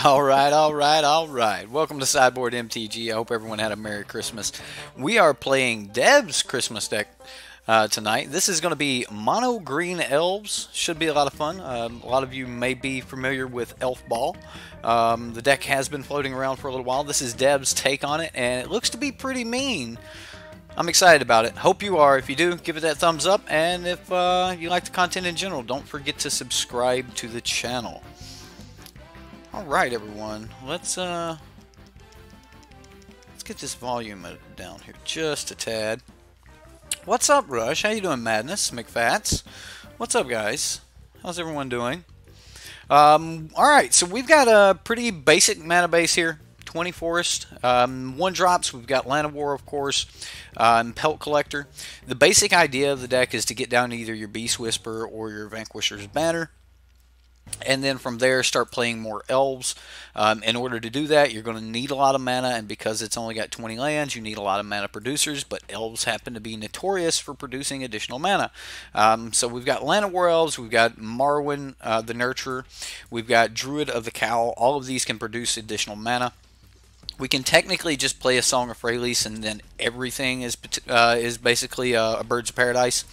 All right, all right, all right. Welcome to Sbmtg. I hope everyone had a Merry Christmas. We are playing Deb's Christmas deck tonight. This is going to be mono green elves. Should be a lot of fun. A lot of you may be familiar with Elf Ball. The deck has been floating around for a little while. This is Deb's take on it, and it looks to be pretty mean. I'm excited about it. Hope you are. If you do, give it that thumbs up. And if you like the content in general, don't forget to subscribe to the channel. Alright everyone, let's get this volume down here just a tad. What's up, Rush? How you doing, Madness? McFats? What's up, guys? How's everyone doing? Alright, so we've got a pretty basic mana base here. 20 Forest, 1 drops, we've got Land of War, of course, Pelt Collector. The basic idea of the deck is to get down to either your Beast Whisper or your Vanquisher's Banner. And then from there start playing more elves. In order to do that, you're going to need a lot of mana, and because it's only got 20 lands, you need a lot of mana producers, but elves happen to be notorious for producing additional mana. So we've got Land of War elves, we've got Marwyn the Nurturer, we've got Druid of the Cowl. All of these can produce additional mana. We can technically just play a Song of Freylease, and then everything is basically a Birds of Paradise.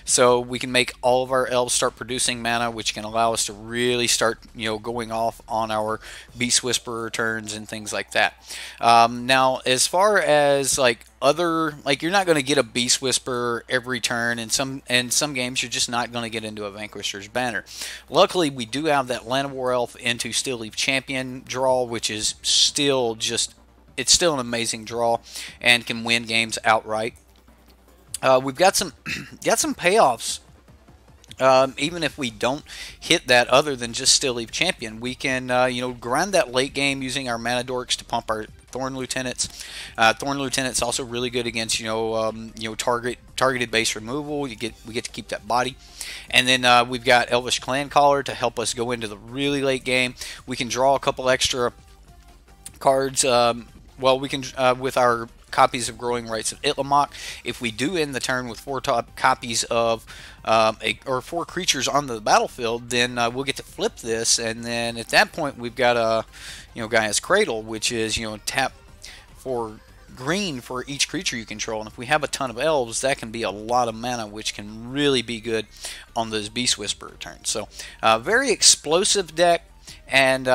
So we can make all of our elves start producing mana, which can allow us to really start, going off on our Beast Whisperer turns and things like that. Now, as far as you're not going to get a Beast Whisperer every turn. In some games, you're just not going to get into a Vanquisher's Banner. Luckily, we do have that Land of War Elf into Steel Leaf Champion draw, which is still it's still an amazing draw and can win games outright. We've got some payoffs. Even if we don't hit that other than just Steel Leaf Champion, we can grind that late game using our Mana Dorks to pump our Thorn Lieutenants. Thorn Lieutenants also really good against targeted base removal. We get to keep that body, and then we've got Elvish Clan Caller to help us go into the really late game. We can draw a couple extra cards. We can with our copies of Growing Rites of Itlimoc. If we do end the turn with 4 copies of or 4 creatures on the battlefield, then we'll get to flip this, and then at that point we've got a Gaia's Cradle, which is tap for green for each creature you control. And if we have a ton of elves, that can be a lot of mana, which can really be good on those Beast Whisperer turns. So very explosive deck. And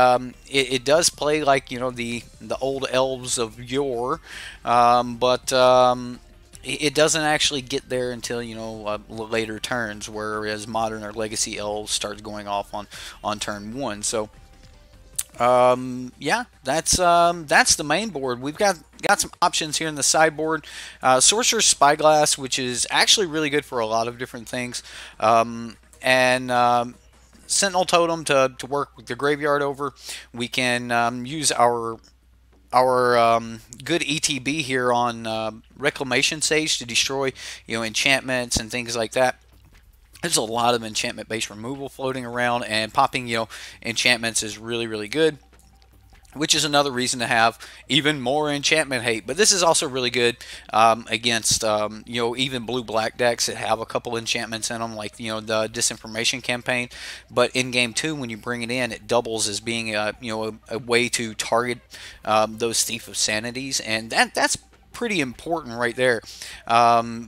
it does play like the old elves of yore, but it doesn't actually get there until later turns, whereas modern or legacy elves starts going off on turn 1. So yeah, that's the main board. We've got some options here in the sideboard. Sorcerer's Spyglass, which is actually really good for a lot of different things, Sentinel Totem to work the graveyard over. We can use our good ETB here on Reclamation Sage to destroy enchantments and things like that. There's a lot of enchantment-based removal floating around, and popping enchantments is really good, which is another reason to have even more enchantment hate. But this is also really good against even blue-black decks that have a couple enchantments in them, like the Disinformation Campaign. But in game 2, when you bring it in, it doubles as being a way to target those Thief of Sanities, and that's pretty important right there,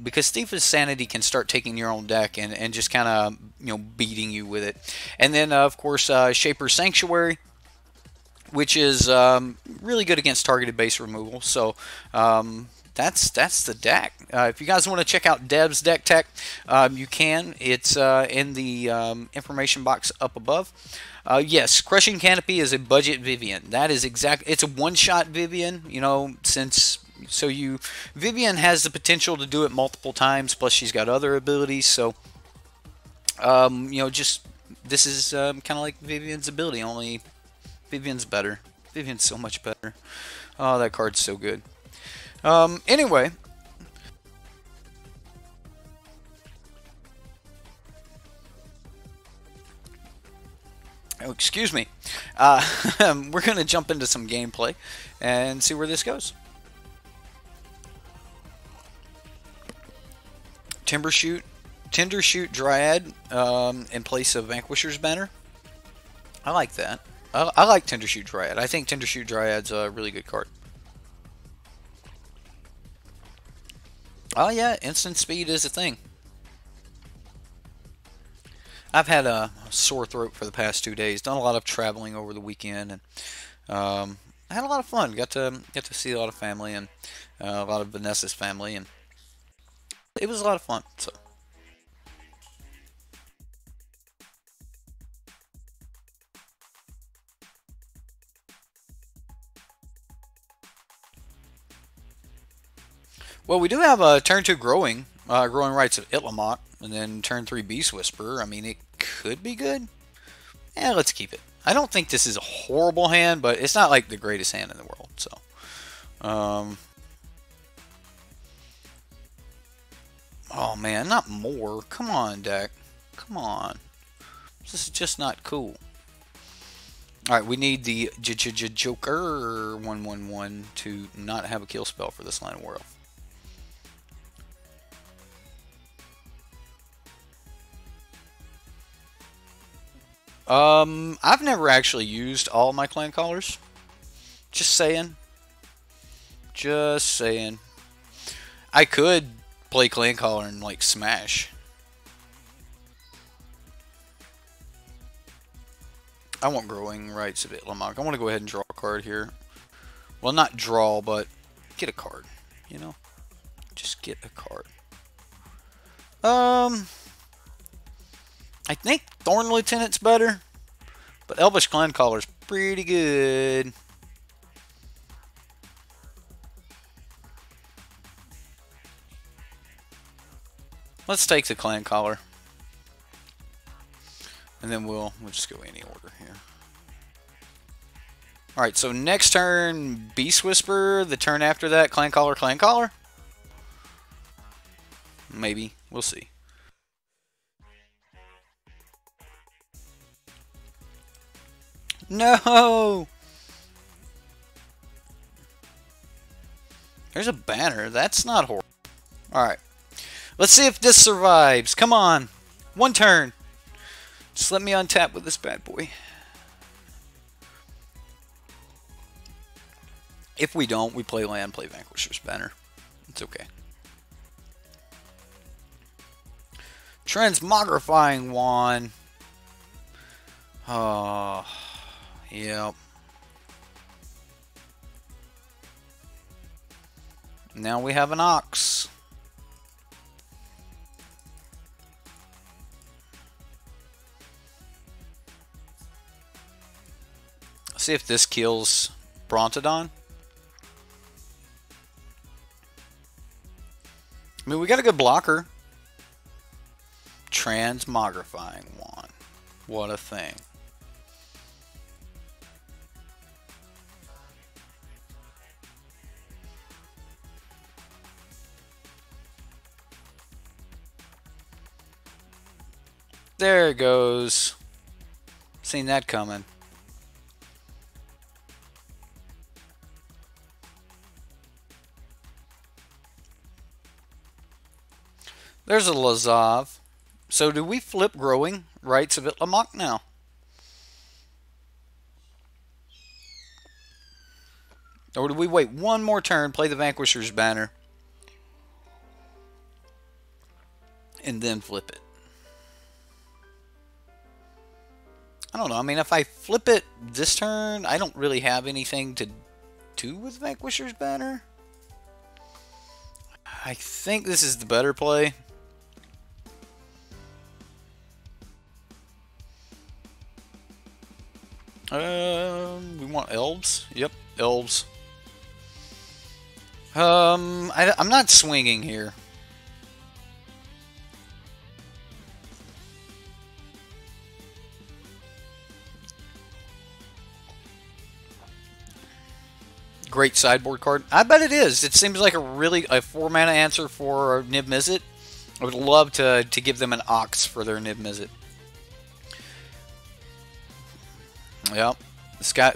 because Thief of Sanity can start taking your own deck and just kind of beating you with it. And then of course Shaper's Sanctuary, which is really good against targeted base removal. So that's the deck. If you guys want to check out Deb's deck tech, you can. It's in the information box up above. Yes, Crushing Canopy is a budget Vivian. That is it's a one-shot Vivian. Vivian has the potential to do it multiple times. Plus, she's got other abilities. So this is kind of like Vivian's ability, only Vivian's better. Vivian's so much better. Oh, that card's so good. Anyway. Oh, excuse me. We're going to jump into some gameplay and see where this goes. Timbershoot Tender Shoot Dryad in place of Vanquisher's Banner. I like that. I like Tender Shoot Dryad. I think Tender Shoot Dryad's a really good card. Oh yeah, instant speed is a thing. I've had a sore throat for the past 2 days. Done a lot of traveling over the weekend, and I had a lot of fun. Got to see a lot of family and a lot of Vanessa's family, and it was a lot of fun. So. Well, we do have a turn 2 growing rights of Itlamok, and then turn 3 Beast Whisperer. I mean, it could be good. Yeah, let's keep it. I don't think this is a horrible hand, but it's not like the greatest hand in the world. So, oh man, not more. Come on, deck. Come on. This is just not cool. All right, we need the Joker 1/1/1 to not have a kill spell for this line of world. I've never actually used all my clan callers. Just saying. Just saying. I could play clan caller and like smash. I want growing rights of Itlamok. I want to go ahead and draw a card here. Well, not draw, but get a card. You know, just get a card. I think Thorn Lieutenant's better, but Elvish Clan Caller's pretty good. Let's take the Clan Caller, and then we'll just go any order here. All right, so next turn Beast Whisperer. The turn after that Clan Caller, Clan Caller. Maybe we'll see. No! There's a banner. That's not horrible. Alright. Let's see if this survives. Come on. One turn. Just let me untap with this bad boy. If we don't, we play land, play Vanquisher's Banner. It's okay. Transmogrifying Wand. Oh... Yep. Now we have an ox. Let's see if this kills Brontodon. I mean, we got a good blocker. Transmogrifying Wand. What a thing. There it goes. Seen that coming. There's a Lazav. So do we flip growing rights of Itlamok now? Or do we wait one more turn, play the Vanquisher's Banner, and then flip it? I don't know. I mean, if I flip it this turn, I don't really have anything to do with Vanquisher's Banner. I think this is the better play. We want Elves. Yep, Elves. I'm not swinging here. Great sideboard card. I bet it is. It seems like a 4-mana answer for Nib Mizzet. I would love to give them an Ox for their Nib Mizzet. Yep.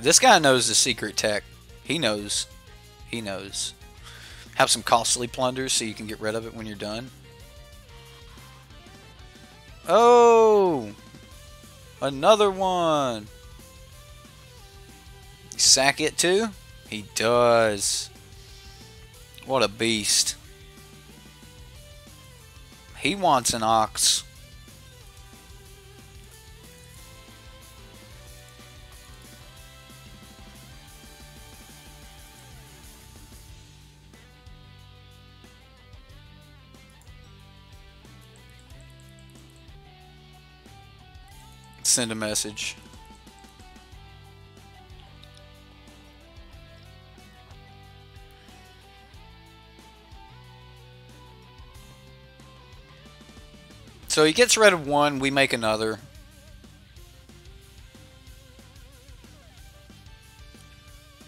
This guy knows the secret tech. He knows. He knows. Have some costly plunders so you can get rid of it when you're done. Oh! Another one! Sack it too? He does. What a beast. He wants an ox. Send a message. So he gets rid of one, we make another.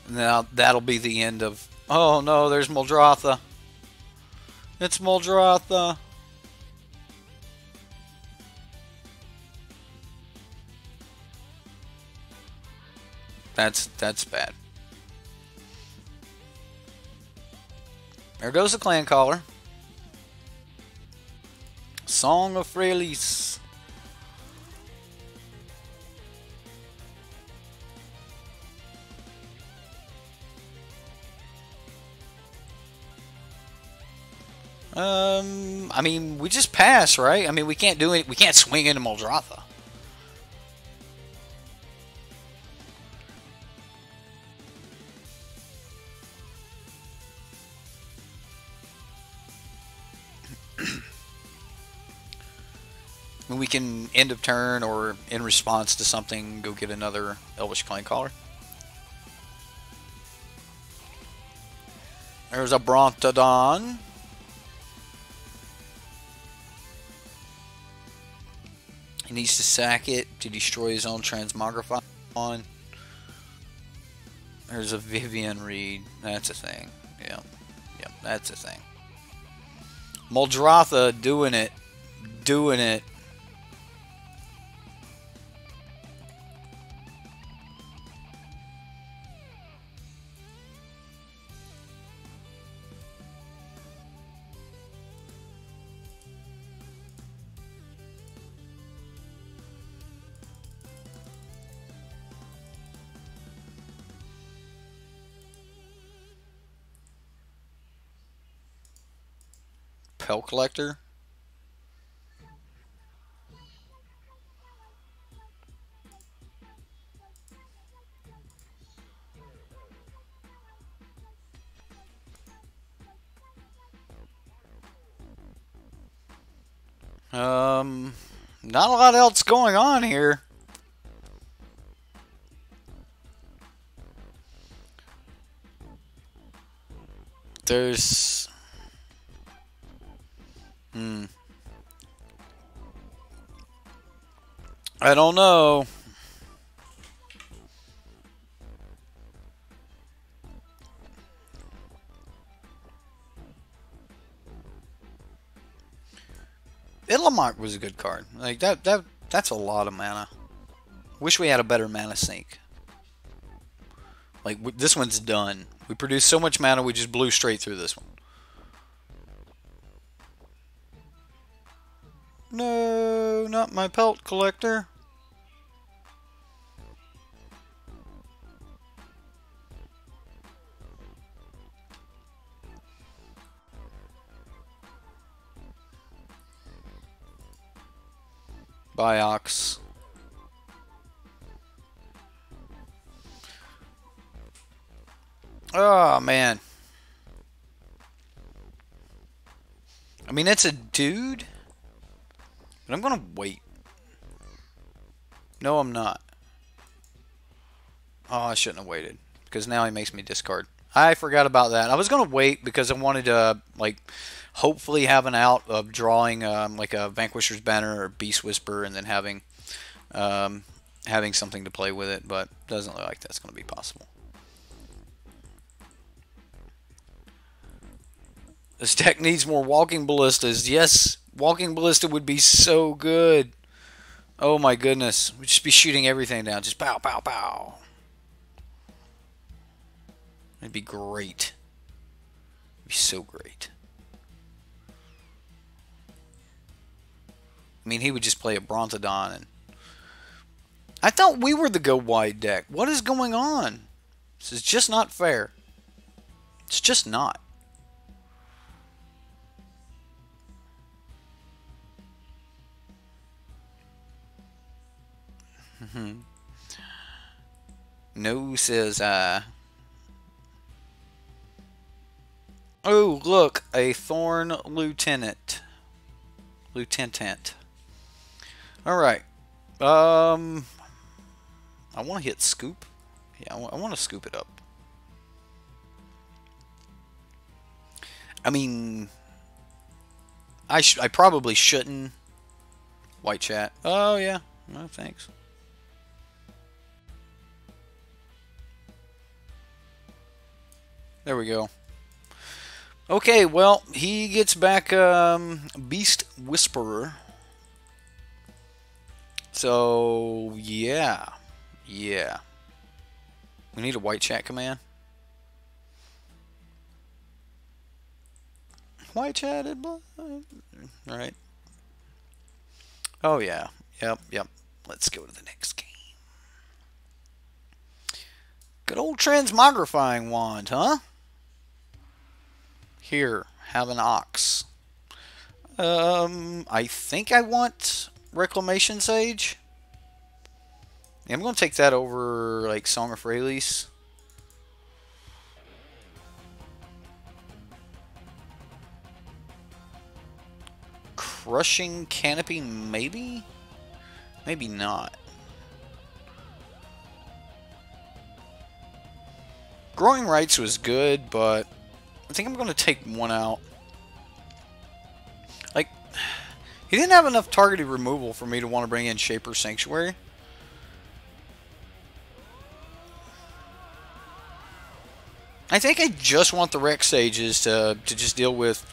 Now that'll be the end of... Oh no, there's Muldrotha. It's Muldrotha. That's bad. There goes the clan caller. Song of Freylis. I mean, we just pass, right? I mean, we can't do it. We can't swing into Muldrotha. I mean, we can end of turn or in response to something go get another Elvish Clan Caller. There's a Brontodon. He needs to sack it to destroy his own transmogrify. There's a Vivian Reed. That's a thing. Yeah. Yep, that's a thing. Muldrotha doing it. Doing it. Pelt Collector. Not a lot else going on here. There's... I don't know. Ilamark was a good card. Like that's a lot of mana. Wish we had a better mana sink. Like this one's done. We produced so much mana we just blew straight through this one. No, not my Pelt Collector. Biox. Oh, man. I mean, it's a dude. But I'm going to wait. No, I'm not. Oh, I shouldn't have waited. Because now he makes me discard. I forgot about that. I was going to wait because I wanted to, like, hopefully have an out of drawing, like a Vanquisher's Banner or Beast Whisper and then having something to play with it. But doesn't look like that's going to be possible. This deck needs more Walking Ballistas. Yes, Walking Ballista would be so good. Oh my goodness. We'd just be shooting everything down. Just pow, pow, pow. It'd be great. It'd be so great. I mean, he would just play a Bronzodon, and I thought we were the go wide deck. What is going on? This is just not fair. It's just not. No, says I. Oh, look, a Thorn Lieutenant. Lieutenant. Alright. I want to hit Scoop. Yeah, I want to scoop it up. I mean, I probably shouldn't. White chat. Oh, yeah. No, thanks. There we go. Okay, well, he gets back Beast Whisperer. So, yeah. Yeah. We need a white chat command. White chatted. Alright. Oh, yeah. Yep. Let's go to the next game. Good old transmogrifying wand, huh? Here, have an ox. I think I want Reclamation Sage. Yeah, I'm going to take that over, like, Song of Freyalise. Crushing Canopy, maybe? Maybe not. Growing Rights was good, but I think I'm going to take one out. Like, he didn't have enough targeted removal for me to want to bring in Shaper Sanctuary. I think I just want the Rex Sages to just deal with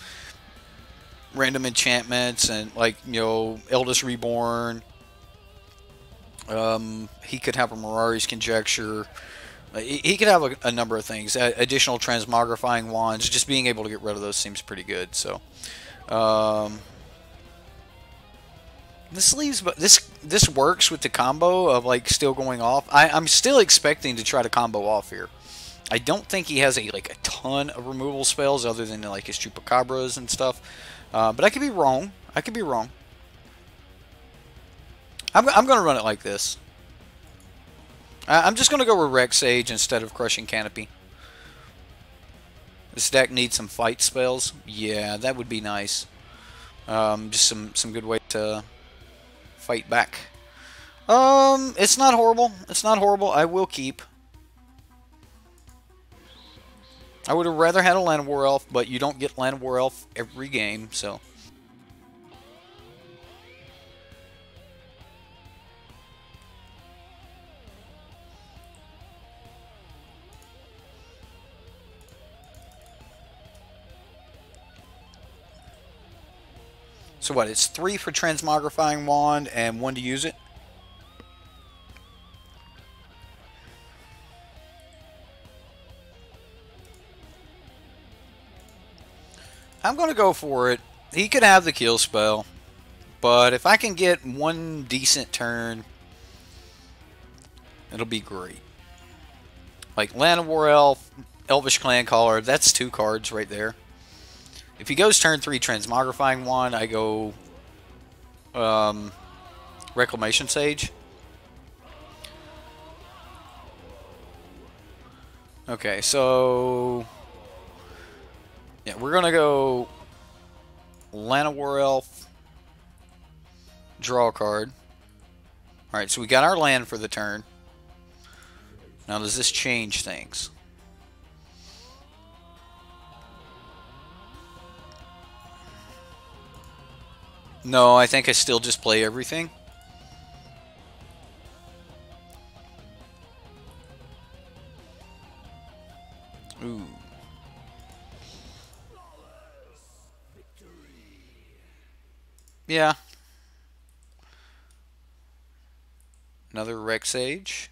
random enchantments and, like, you know, Eldest Reborn. He could have a Mirari's Conjecture. He could have a number of things. Additional transmogrifying wands. Just being able to get rid of those seems pretty good. So, this leaves, but this works with the combo of, like, still going off. I'm still expecting to try to combo off here. I don't think he has a ton of removal spells other than, like, his Chupacabras and stuff. But I could be wrong. I could be wrong. I'm going to run it like this. I'm just going to go with Rex Sage instead of Crushing Canopy. This deck needs some fight spells. Yeah, that would be nice. Just some good way to fight back. It's not horrible. It's not horrible. I will keep. I would have rather had a Llanowar Elf, but you don't get Llanowar Elf every game, so. So what, it's 3 for Transmogrifying Wand and 1 to use it? I'm going to go for it. He could have the kill spell, but if I can get one decent turn, it'll be great. Like Llanowar Elf, Elvish Clan Caller, that's 2 cards right there. If he goes turn 3 Transmogrifying Wand, I go Reclamation Sage. Okay, so yeah, we're gonna go Llanowar Elf, draw a card. Alright, so we got our land for the turn. Now does this change things? No, I think I still just play everything. Ooh. Yeah. Another Rex Sage.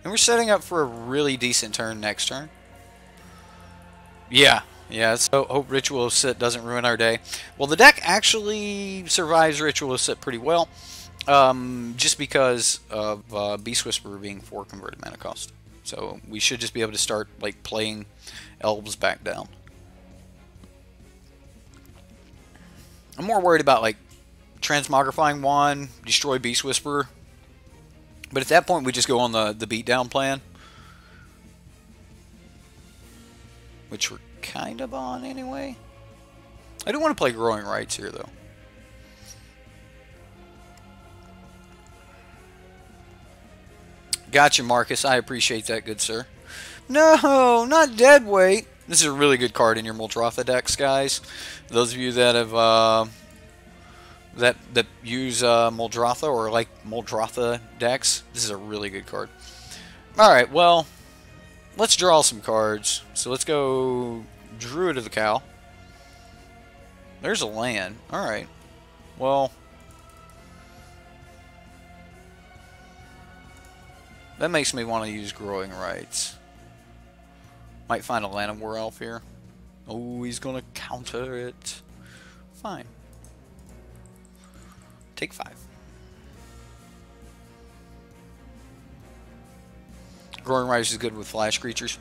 And we're setting up for a really decent turn next turn. Yeah. Yeah, so hope Ritual Sit doesn't ruin our day. Well, the deck actually survives Ritual Sit pretty well, just because of Beast Whisperer being 4 converted mana cost. So we should just be able to start like playing Elves back down. I'm more worried about like Transmogrifying Wand, destroy Beast Whisperer. But at that point, we just go on the beatdown plan, which we're kind of on anyway. I do want to play Growing Rights here, though. Gotcha, Marcus. I appreciate that, good sir. No, not Deadweight. This is a really good card in your Muldrotha decks, guys. Those of you that have that use Muldrotha or like Muldrotha decks, this is a really good card. All right, well, let's draw some cards. So let's go Druid of the Cow. There's a land. All right. Well, that makes me want to use Growing Rights. Might find a Land of War Elf here. Oh, he's going to counter it. Fine. Take 5. Growing Rights is good with flash creatures.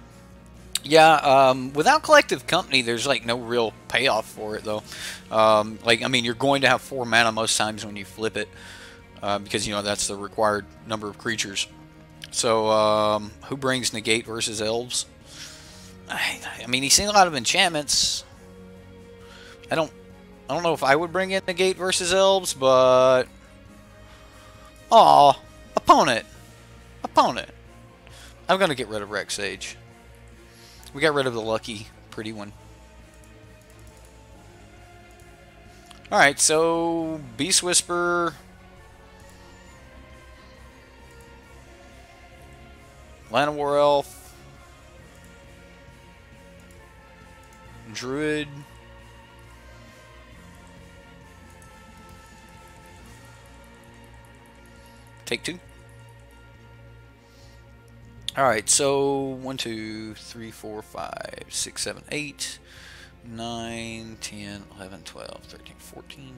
Yeah, without Collective Company, there's like no real payoff for it though. Like, I mean, you're going to have 4 mana most times when you flip it, because you know that's the required number of creatures. So, who brings Negate versus Elves? I mean, he's seen a lot of enchantments. I don't know if I would bring in Negate versus Elves, but aw, opponent. I'm gonna get rid of Rex Sage. We got rid of the lucky, pretty one. Alright, so Beast Whisperer, Land of War Elf, Druid, take 2. Alright, so 1, 2, 3, 4, 5, 6, 7, 8, 9, 10, 11, 12, 13, 14.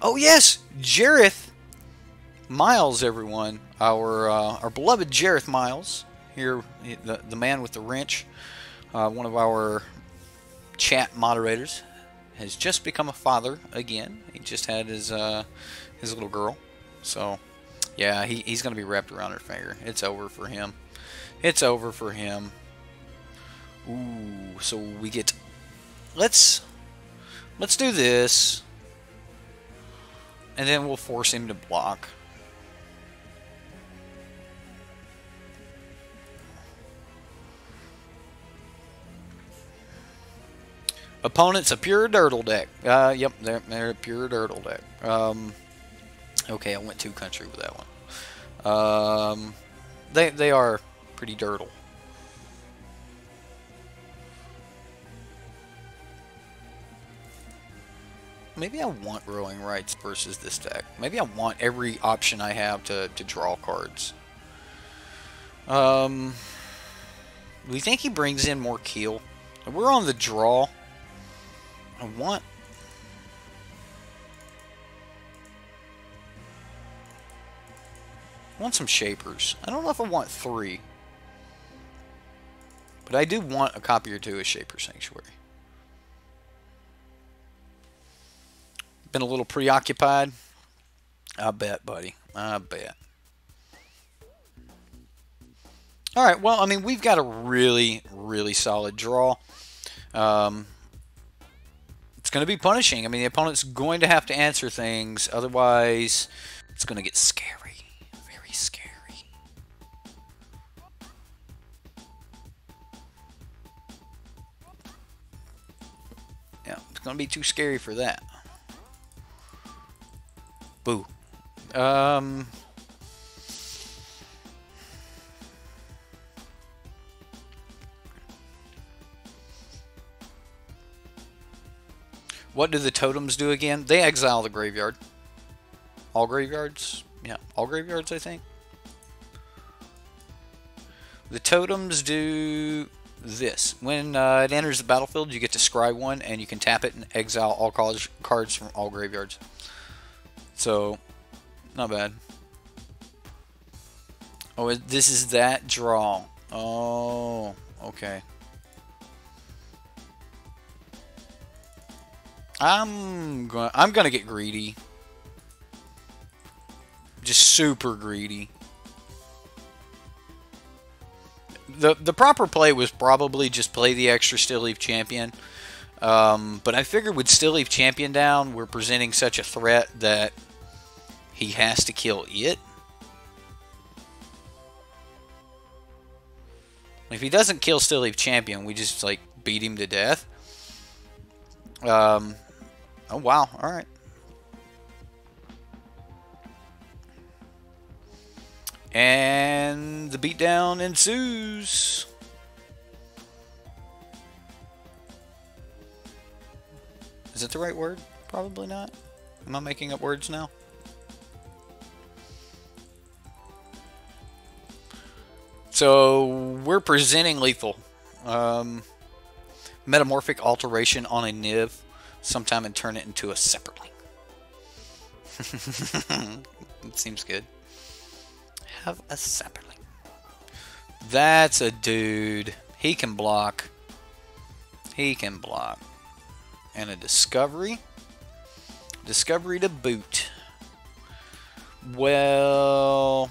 Oh yes! Jareth Miles, everyone. Our beloved Jareth Miles. Here, the man with the wrench. One of our chat moderators has just become a father again. He just had his little girl. So yeah, he's going to be wrapped around her finger. It's over for him. It's over for him. Ooh, so we get... Let's do this. And then we'll force him to block. Opponent's a pure Dirtle deck. Yep, they're a pure Dirtle deck. Okay, I went too country with that one. They are pretty Dirtle. Maybe I want Growing Rights versus this deck. Maybe I want every option I have to draw cards. We think he brings in more Keel. We're on the draw. I want some Shapers. I don't know if I want 3. But I do want a copy or 2 of Shaper Sanctuary. Been a little preoccupied. I bet, buddy. I bet. Alright, well, I mean, we've got a really, really solid draw. It's going to be punishing. I mean, the opponent's going to have to answer things. Otherwise, it's going to get scary. Very scary. Yeah, it's going to be too scary for that. Boo. What do the totems do again? They exile the graveyard. All graveyards? Yeah, all graveyards, I think. The totems do this. When it enters the battlefield, you get to scry one, and you can tap it and exile all cards from all graveyards. So, not bad. Oh, this is that draw. Oh, okay. I'm gonna get greedy. Just super greedy. The proper play was probably just play the extra Still Leaf Champion. But I figured with Still Leaf Champion down, we're presenting such a threat that he has to kill it. If he doesn't kill Still Leaf Champion, we just like beat him to death. Oh wow, alright. And the beatdown ensues. Is that the right word? Probably not. Am I making up words now? So we're presenting lethal. Metamorphic alteration on a Niv sometime and turn it into a separately. It seems good. Have a separately. That's a dude. He can block. He can block. And a discovery. Discovery to boot. Well,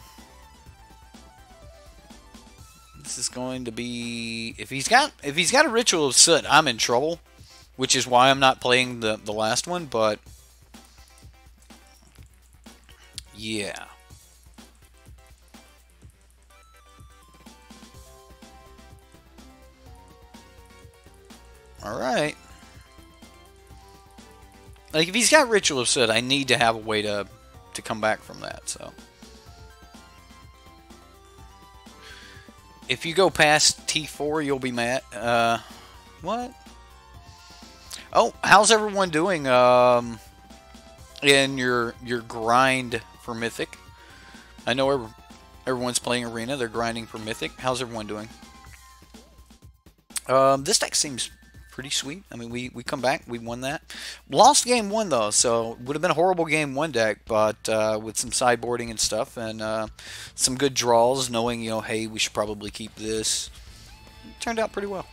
this is going to be, if he's got a Ritual of Soot, I'm in trouble, which is why I'm not playing the last one, but yeah. Alright. Like, if he's got Ritual of Soot, I need to have a way to come back from that, so. If you go past T4, you'll be mad. What? Oh, how's everyone doing in your grind for Mythic? I know everyone's playing Arena. They're grinding for Mythic. How's everyone doing? This deck seems pretty sweet. I mean, we come back. We won that. Lost game one, though, so would have been a horrible game one deck, but with some sideboarding and stuff and some good draws, knowing, you know, hey, we should probably keep this. It turned out pretty well.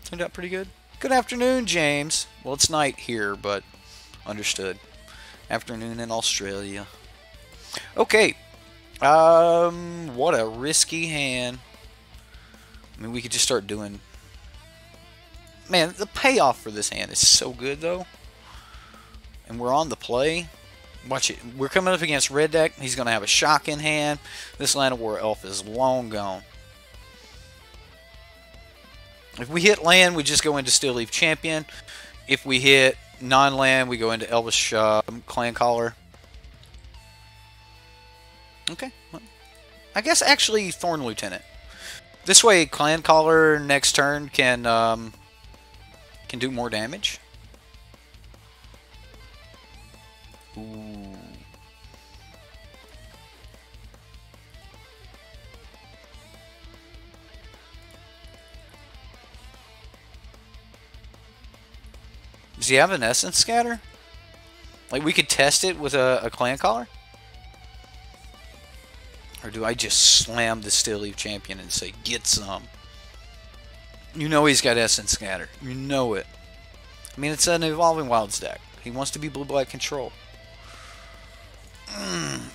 Turned out pretty good. Good afternoon, James. Well, it's night here, but understood. Afternoon in Australia. Okay. What a risky hand. I mean, we could just start doing... Man, the payoff for this hand is so good, though. And we're on the play. Watch it. We're coming up against red deck. He's going to have a shock in hand. This Land of War Elf is long gone. If we hit land, we just go into Still Leaf Champion. If we hit non-land, we go into Elvish Clan Caller. Okay. I guess actually Thorn Lieutenant. This way, Clan Caller next turn can do more damage. Ooh. Does he have an Essence Scatter? Like, we could test it with a Clan Caller? Or do I just slam the Still Leaf Champion and say, get some? You know he's got Essence Scatter. You know it. I mean, it's an Evolving Wilds deck. He wants to be blue-black control.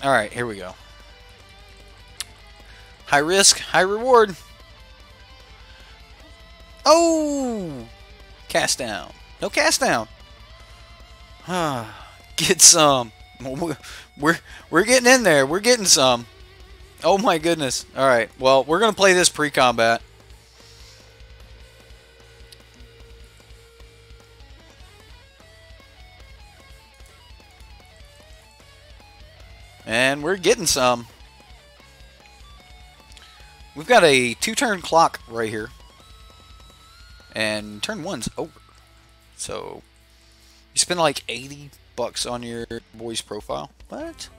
Alright, here we go. High risk, high reward. Oh! Cast down. No cast down. Get some. We're getting in there. We're getting some. Oh my goodness. Alright, well, we're going to play this pre-combat. And we're getting some. We've got a 2-turn clock right here. And turn 1's over. So, you spend like $80 on your boy's profile. What?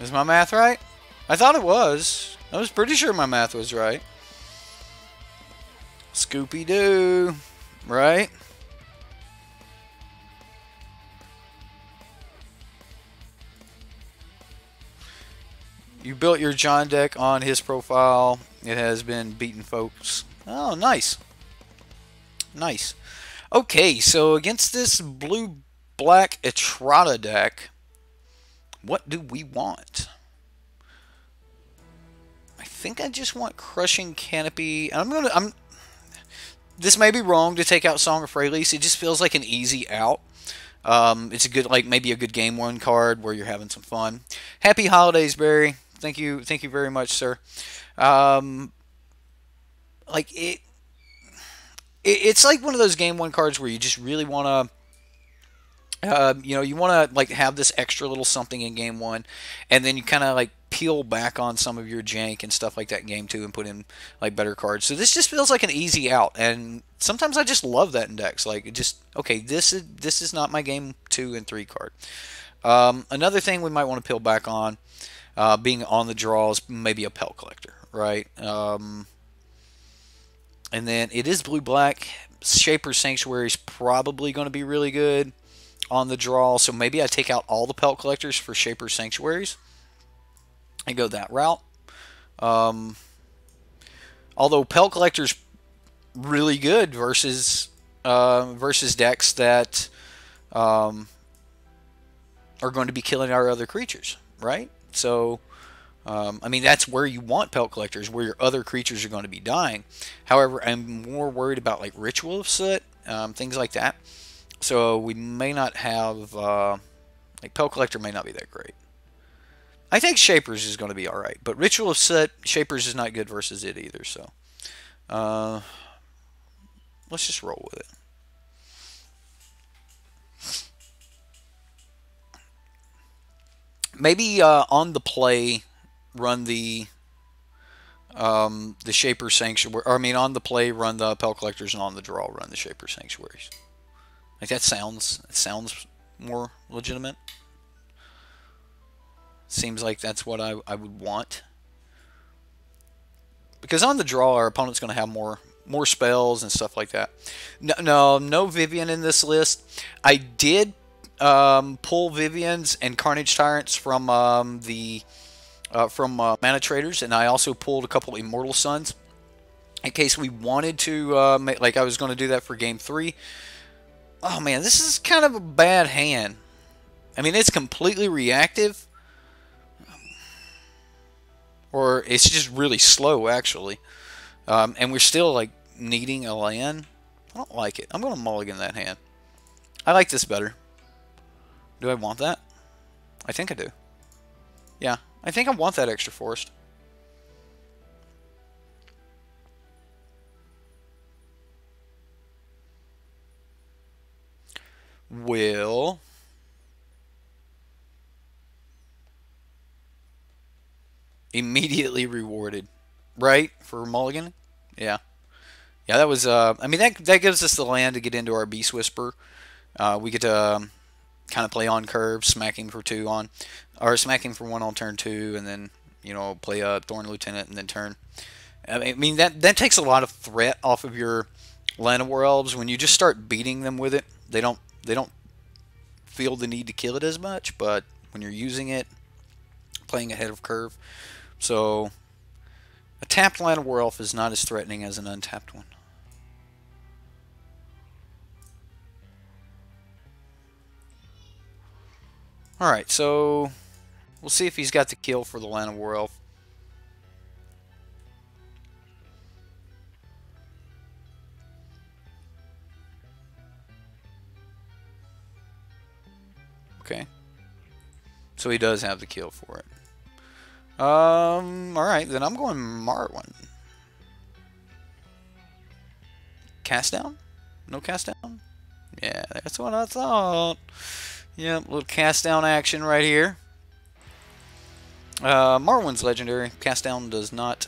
Is my math right? I thought it was. I was pretty sure my math was right. Scoopy-Doo. Right? You built your John deck on his profile. It has been beaten, folks. Oh, nice. Nice. Okay, so against this blue-black Etrata deck, what do we want? I think I just want Crushing Canopy. This may be wrong to take out Song of Freylease. It just feels like an easy out. It's a good, like maybe a good game one card where you're having some fun. Happy holidays, Barry. Thank you very much, sir. Like it's like one of those game one cards where you just really want to, you want to like have this extra little something in game one, and then you kind of like peel back on some of your jank and stuff like that in game two and put in like better cards. So this just feels like an easy out, and sometimes I just love that in decks. Like it just okay, this is not my game 2 and 3 card. Another thing we might want to peel back on, being on the draws, maybe a Pelt Collector, right? And then it is blue-black. Shaper's Sanctuary is probably going to be really good on the draw, so maybe I take out all the Pelt Collectors for Shaper's Sanctuaries and go that route. Although Pelt Collector's really good versus decks that are going to be killing our other creatures, right? So I mean, that's where you want Pelt Collectors, where your other creatures are going to be dying. However, I'm more worried about like Ritual of Soot, things like that. So we may not have, like Pelt Collector may not be that great. I think Shapers is going to be alright, but Ritual of Soot, Shapers is not good versus it either, so. Let's just roll with it. Maybe on the play, run the Shaper Sanctuary. Or, I mean, on the play, run the Pelt Collectors, and on the draw, run the Shaper Sanctuaries. Like that sounds more legitimate. Seems like that's what I would want. Because on the draw, our opponent's going to have more spells and stuff like that. No Vivian in this list. I did pull Vivians and Carnage Tyrants from manatraders, and I also pulled a couple Immortal Suns in case we wanted to, like I was going to do that for game 3. Oh man, this is kind of a bad hand. I mean, it's completely reactive, or it's just really slow actually, and we're still like needing a land. I don't like it. I'm going to mulligan that hand. I like this better. Do I want that? I think I do. Yeah, I think I want that extra forest. Will immediately rewarded, right, for mulligan? Yeah. Yeah, that was, I mean, that gives us the land to get into our Beast Whisper. We get to kind of play on curve, smack him for 2 on, or smack him for 1 on turn 2, and then, you know, play a Thorn Lieutenant and then turn. I mean, that takes a lot of threat off of your Llanowar Elves. When you just start beating them with it, they don't feel the need to kill it as much, but when you're using it, playing ahead of curve. So a tapped Llanowar Elf is not as threatening as an untapped one. Alright, so we'll see if he's got the kill for the Llanowar Elf. Okay. So he does have the kill for it. Alright, then I'm going Marwyn. Cast down? No cast down? Yeah, that's what I thought. Yep, little cast down action right here. Marwyn's legendary. Cast down does not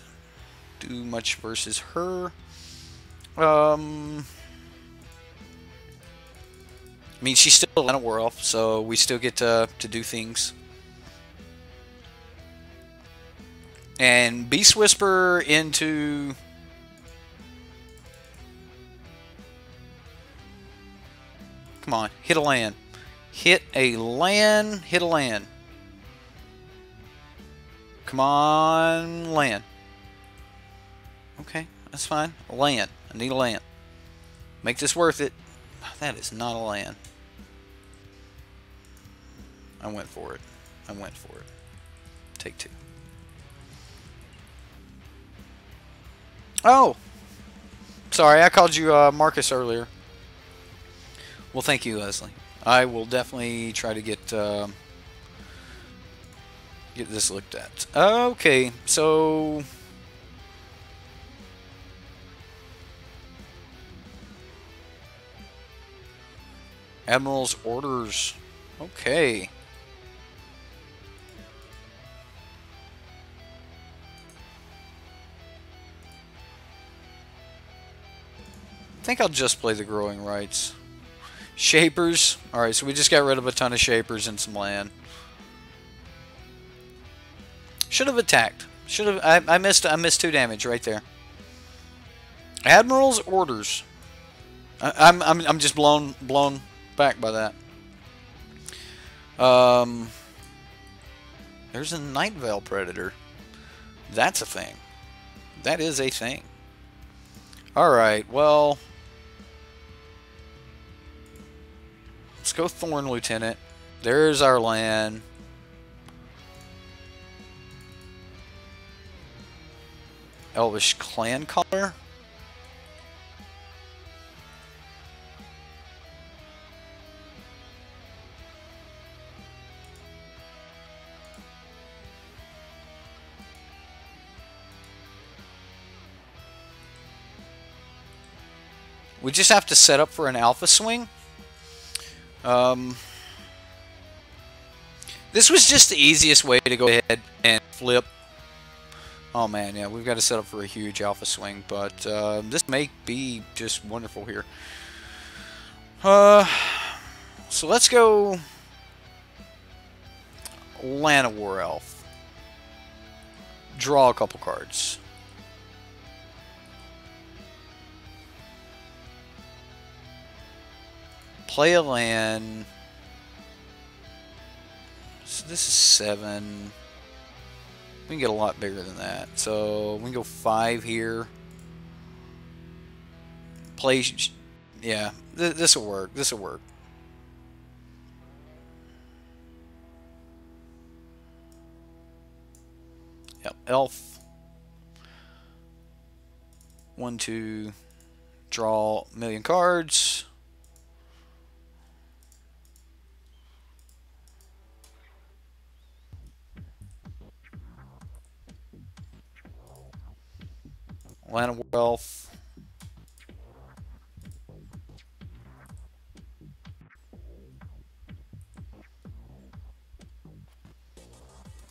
do much versus her. I mean, she's still a Llanowar Elf, so we still get to do things. And Beast Whisper into... Come on, hit a land. Hit a land, hit a land. Come on, land. Okay, that's fine. A land. I need a land. Make this worth it. That is not a land. I went for it. I went for it. Take two. Oh! Sorry, I called you Marcus earlier. Well, thank you, Leslie. I will definitely try to get this looked at. Okay, so... Admiral's orders. Okay. I think I'll just play the growing rights. Shapers. Alright, so we just got rid of a ton of shapers and some land. Should have attacked. Should have. I missed 2 damage right there. Admiral's orders. I'm just blown back by that. There's a Night Veil Predator. That's a thing. That is a thing. Alright, well... Let's go Thorn Lieutenant. There's our land. Elvish Clan Color. We just have to set up for an alpha swing. This was just the easiest way to go ahead and flip. Oh man, yeah, we've got to set up for a huge alpha swing, but this may be just wonderful here. So let's go Llanowar Elf. Draw a couple cards. Play a land. So this is 7. We can get a lot bigger than that. So we can go 5 here. Play. Yeah, this will work. This will work. Yep, elf. 1, 2. Draw a million cards. Llanowar Elf.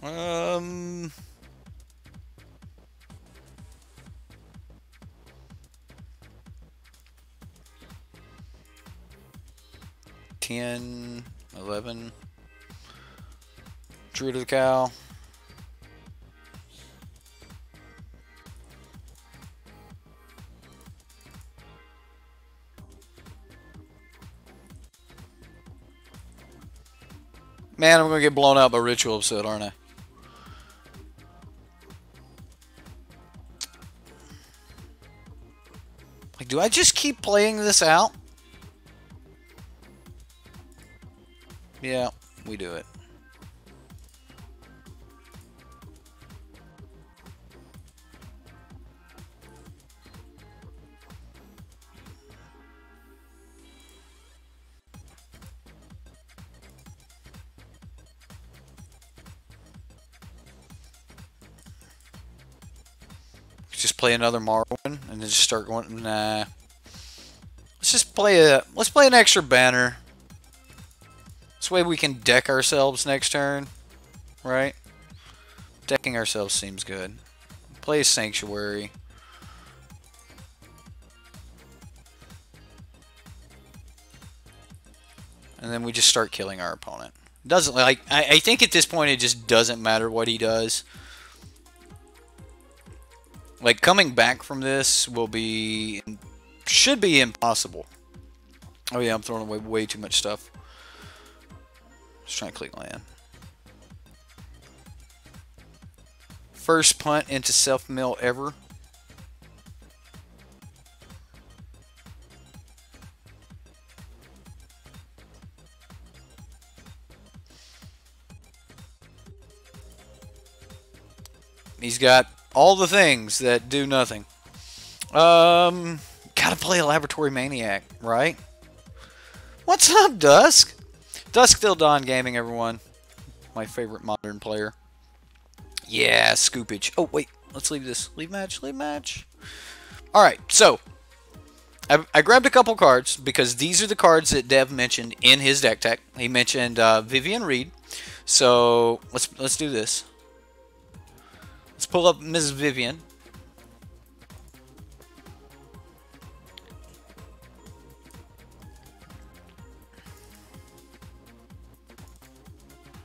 Um... 10, 11. Druid of the Cow. Man, I'm going to get blown out by Ritual Upset, aren't I? Like, do I just keep playing this out? Yeah, we do it. Just play another Morrowind and then just start going. Nah. Let's play an extra banner. This way we can deck ourselves next turn, right? Decking ourselves seems good. Play a Sanctuary. And then we just start killing our opponent. Doesn't like I think at this point it just doesn't matter what he does. Like, coming back from this should be impossible. Oh yeah, I'm throwing away way too much stuff. Just trying to click land. First punt into self-mill ever. He's got all the things that do nothing. Gotta play a Laboratory Maniac, right? What's up, Dusk? Dusk Till Dawn Gaming, everyone. My favorite modern player. Yeah, scoopage. Oh, wait. Let's leave this. Leave match. Leave match. Alright, so. I grabbed a couple cards because these are the cards that Dev mentioned in his deck tech. He mentioned Vivian Reed. So, let's do this. Let's pull up Mrs. Vivian.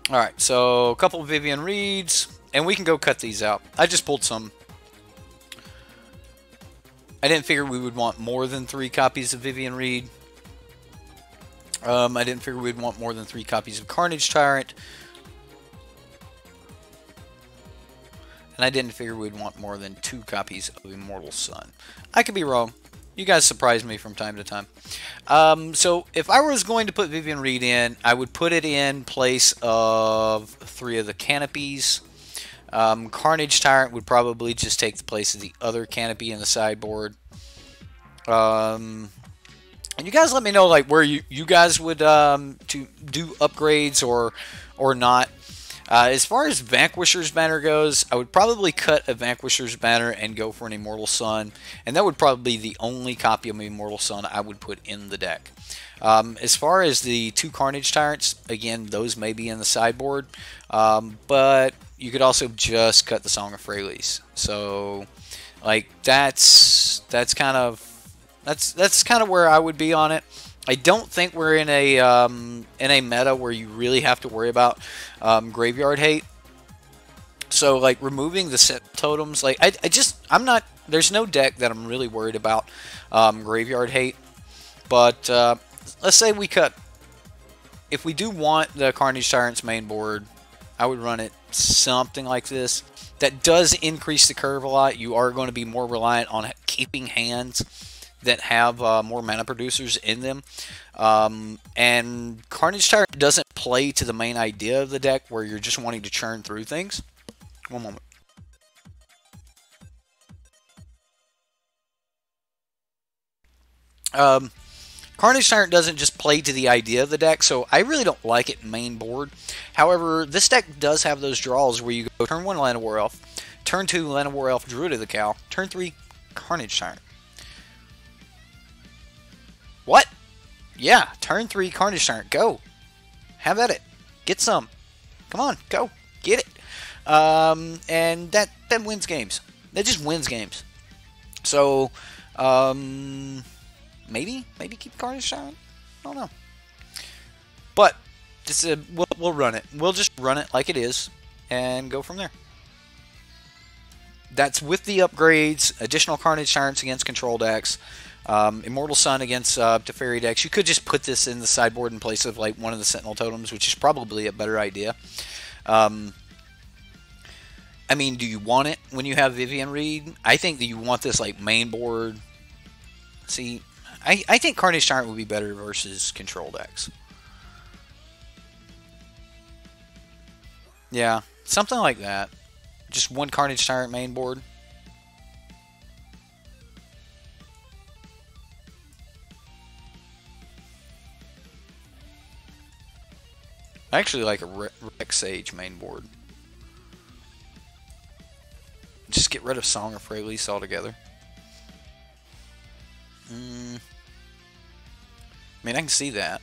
Alright, so a couple Vivian Reeds, and we can go cut these out. I just pulled some. I didn't figure we would want more than 3 copies of Vivian Reed. I didn't figure we'd want more than 3 copies of Carnage Tyrant. And I didn't figure we'd want more than 2 copies of Immortal Sun. I could be wrong. You guys surprise me from time to time. So if I was going to put Vivian Reed in, I would put it in place of 3 of the canopies. Carnage Tyrant would probably just take the place of the other canopy in the sideboard. And you guys let me know like where you guys would to do upgrades or not. As far as Vanquisher's Banner goes, I would probably cut a Vanquisher's Banner and go for an Immortal Sun, and that would probably be the only copy of Immortal Sun I would put in the deck. As far as the 2 Carnage Tyrants, again, those may be in the sideboard, but you could also just cut the Song of Freyalise. So, like that's kind of where I would be on it. I don't think we're in a meta where you really have to worry about graveyard hate. So like removing the set totems, like I'm not. There's no deck that I'm really worried about graveyard hate. But let's say we cut. If we do want the Carnage Tyrant's main board, I would run it something like this. That does increase the curve a lot. You are going to be more reliant on keeping hands that have more mana producers in them. And Carnage Tyrant doesn't play to the main idea of the deck where you're just wanting to churn through things. One moment. Carnage Tyrant doesn't just play to the idea of the deck, so I really don't like it main board. However, this deck does have those draws where you go turn 1 Llanowar Elf, turn 2 Llanowar Elf Druid of the Cow, turn 3 Carnage Tyrant. What? Yeah, turn 3 Carnage Tyrant. Go. Have at it. Get some. Come on, go. Get it. And that wins games. That just wins games. So, maybe keep Carnage Tyrant. I don't know. But this is we'll run it. We'll just run it like it is and go from there. That's with the upgrades, additional Carnage Tyrants against control decks. Immortal Sun against Teferi decks. You could just put this in the sideboard in place of like one of the Sentinel Totems, which is probably a better idea. I mean, do you want it when you have Vivian Reed? I think that you want this like main board. See, I think Carnage Tyrant would be better versus control decks. Yeah, something like that. Just one Carnage Tyrant main board. I actually like a Rex Sage main board. Just get rid of Song of Freyalise altogether. I mean, I can see that.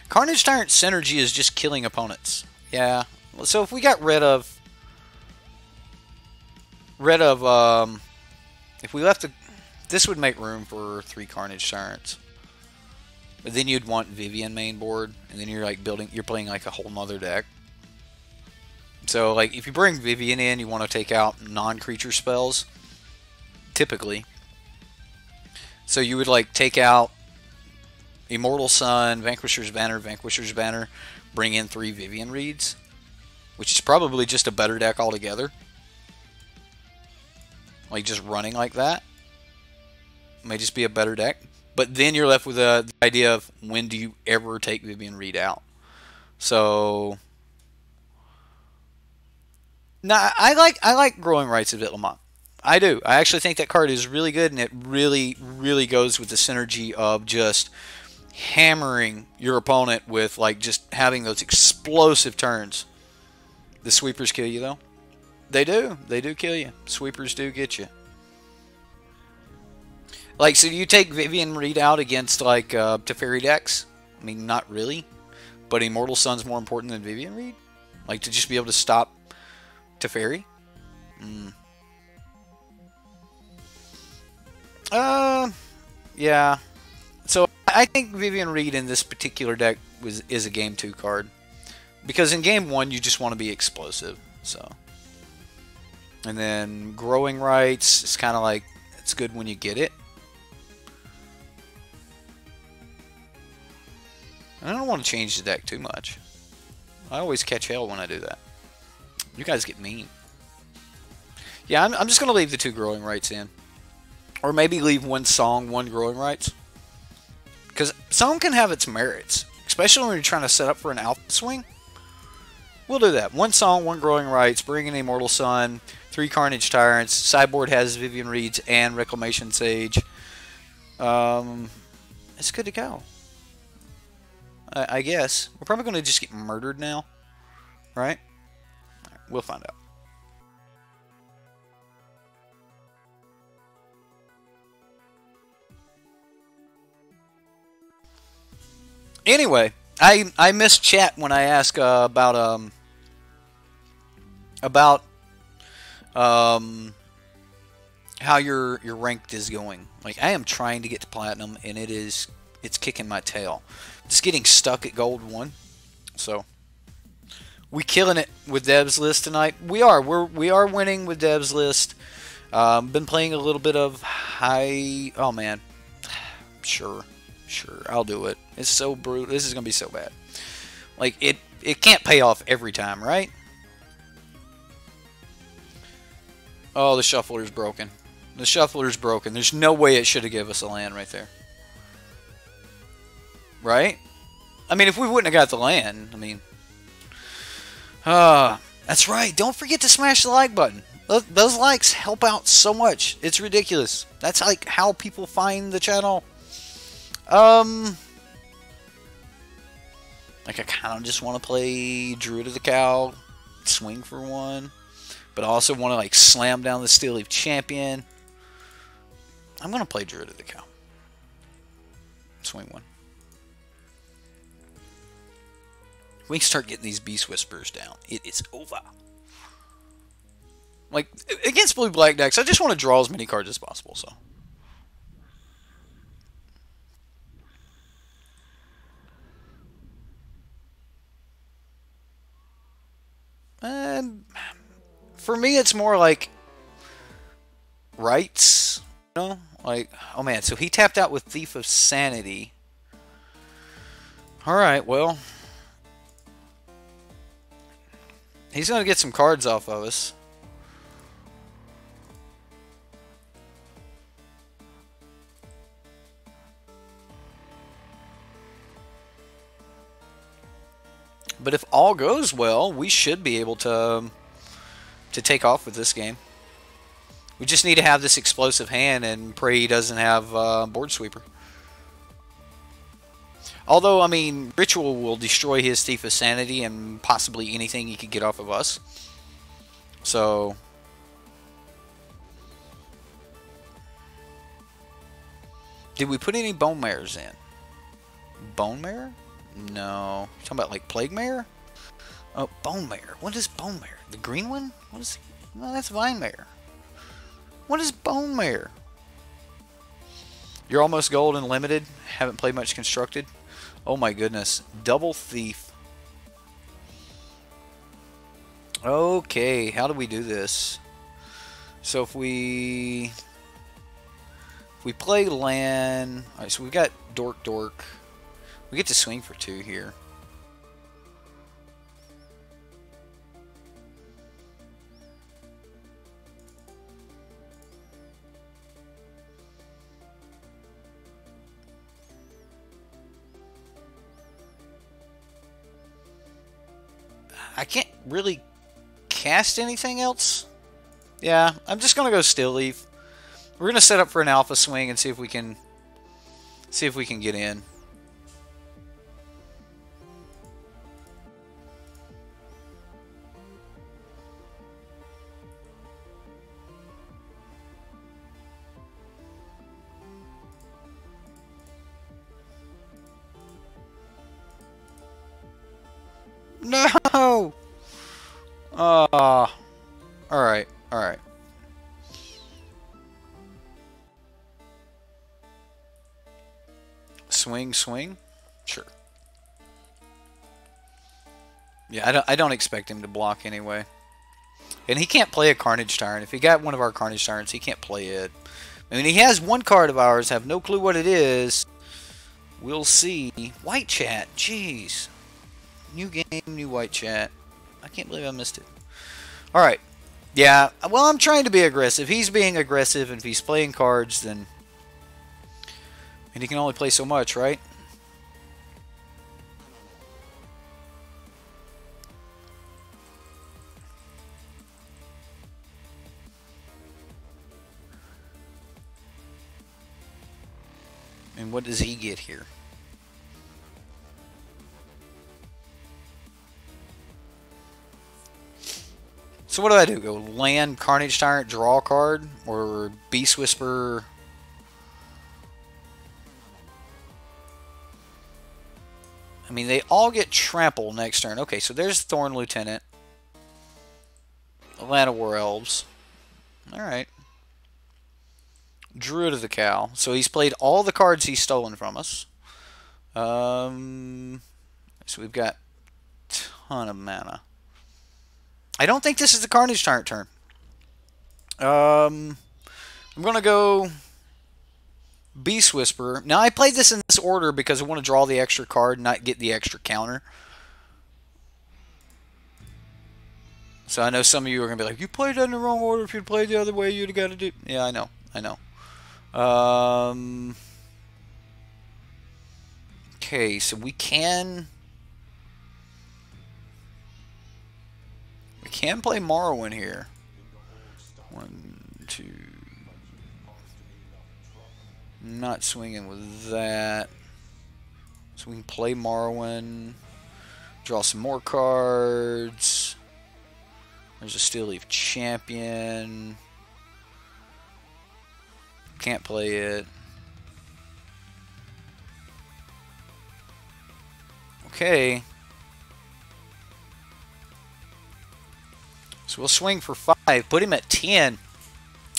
Carnage Tyrant synergy is just killing opponents. Yeah. So if we got rid of if we left the, this would make room for 3 Carnage Tyrants. But then you'd want Vivian main board, and then you're like building, you're playing like a whole nother deck. So, like, if you bring Vivian in, you want to take out non-creature spells, typically. So you would, like, take out Immortal Sun, Vanquisher's Banner, bring in 3 Vivian Reeds, which is probably just a better deck altogether. Like, just running like that may just be a better deck. But then you're left with the idea of, when do you ever take Vivian Reed out? So... Now, I like Growing Rights of Lamont. I do. I actually think that card is really good, and it really goes with the synergy of just hammering your opponent with, like, just having those explosive turns. The sweepers kill you, though. They do. They do kill you. Sweepers do get you. Like, so you take Vivian Reed out against, like, Teferi decks? I mean, not really. But Immortal Sun's more important than Vivian Reed? Like, to just be able to stop Teferi? Yeah. So I think Vivian Reed in this particular deck is a game 2 card, because in game 1 you just want to be explosive. So, and then Growing Rights is kind of like, it's good when you get it. I don't want to change the deck too much. I always catch hell when I do that. You guys get mean. Yeah, I'm just going to leave the 2 Growing Rights in. Or maybe leave 1 Song, 1 Growing Rights. Because Song can have its merits. Especially when you're trying to set up for an alpha swing. We'll do that. 1 Song, 1 Growing Rights. Bring in Immortal Sun. 3 Carnage Tyrants. Sideboard has Vivian Reeds and Reclamation Sage. It's good to go. I guess. We're probably going to just get murdered now. Right? We'll find out. Anyway, I missed chat when I asked about how your ranked is going. Like, I am trying to get to platinum, and it's kicking my tail. Just getting stuck at gold 1. So we killing it with Deb's list tonight. We are winning with Deb's list. Been playing a little bit of high. Oh man, sure, I'll do it. It's so brutal. This is gonna be so bad. Like, it can't pay off every time, right? Oh, the shuffler's broken. The shuffler's broken. There's no way it should have given us a land right there. Right? I mean, if we wouldn't have got the land, I mean... that's right. Don't forget to smash the like button. Those likes help out so much. It's ridiculous. That's like how people find the channel. Like, I kind of just want to play Druid of the Cow, swing for 1, but I also want to, like, slam down the Steel Leaf Champion. I'm going to play Druid of the Cow. Swing 1. We can start getting these Beast Whisperers down. It is over. Like, against blue-black decks, I just want to draw as many cards as possible, so. And for me, it's more like rights, you know? Like, oh man, so he tapped out with Thief of Sanity. Alright, well, he's going to get some cards off of us. But if all goes well, we should be able to take off with this game. We just need to have this explosive hand and pray he doesn't have Board Sweeper. Although, I mean, Ritual will destroy his Thief of Sanity and possibly anything he could get off of us. So... did we put any Bone Mares in? Bone Mare? No. You're talking about, like, Plague Mare? Oh, Bone Mare. What is Bone Mare? The green one? What is... no, that's Vine Mare. What is Bone Mare? You're almost gold and limited. Haven't played much constructed. Oh my goodness. Double Thief. Okay, how do we do this? So if we play land, all right. So we got Dork Dork. We get to swing for 2 here. I can't really cast anything else. Yeah, I'm just gonna go Still Leaf. We're gonna set up for an alpha swing and see if we can get in. No. All right, all right. Swing, swing. Sure. Yeah, I don't expect him to block anyway. And he can't play a Carnage Tyrant. If he got one of our Carnage Tyrants, he can't play it. I mean, he has one card of ours. Have no clue what it is. We'll see. White chat. Jeez. New game, new white chat. I can't believe I missed it. Alright. Yeah, well, I'm trying to be aggressive. He's being aggressive, and if he's playing cards, then... And he can only play so much, right? And what does he get here? So what do? Go land, Carnage Tyrant, draw a card? Or Beast Whisper? I mean, they all get trample next turn. Okay, so there's Thorn Lieutenant. Atlanta War Elves. Alright. Druid of the Cow. So he's played all the cards he's stolen from us. So we've got a ton of mana. I don't think this is the Carnage Tyrant turn. I'm going to go Beast Whisperer. Now, I played this in this order because I want to draw the extra card and not get the extra counter. So I know some of you are going to be like, you played that in the wrong order. If you'd played the other way, you'd have got to do... Yeah, I know. I know. Okay, so we can play Morrowind here. 1, 2. Not swinging with that. So we can play Morrowind. Draw some more cards. There's a Steel Leaf Champion. Can't play it. Okay. So we'll swing for 5. Put him at 10.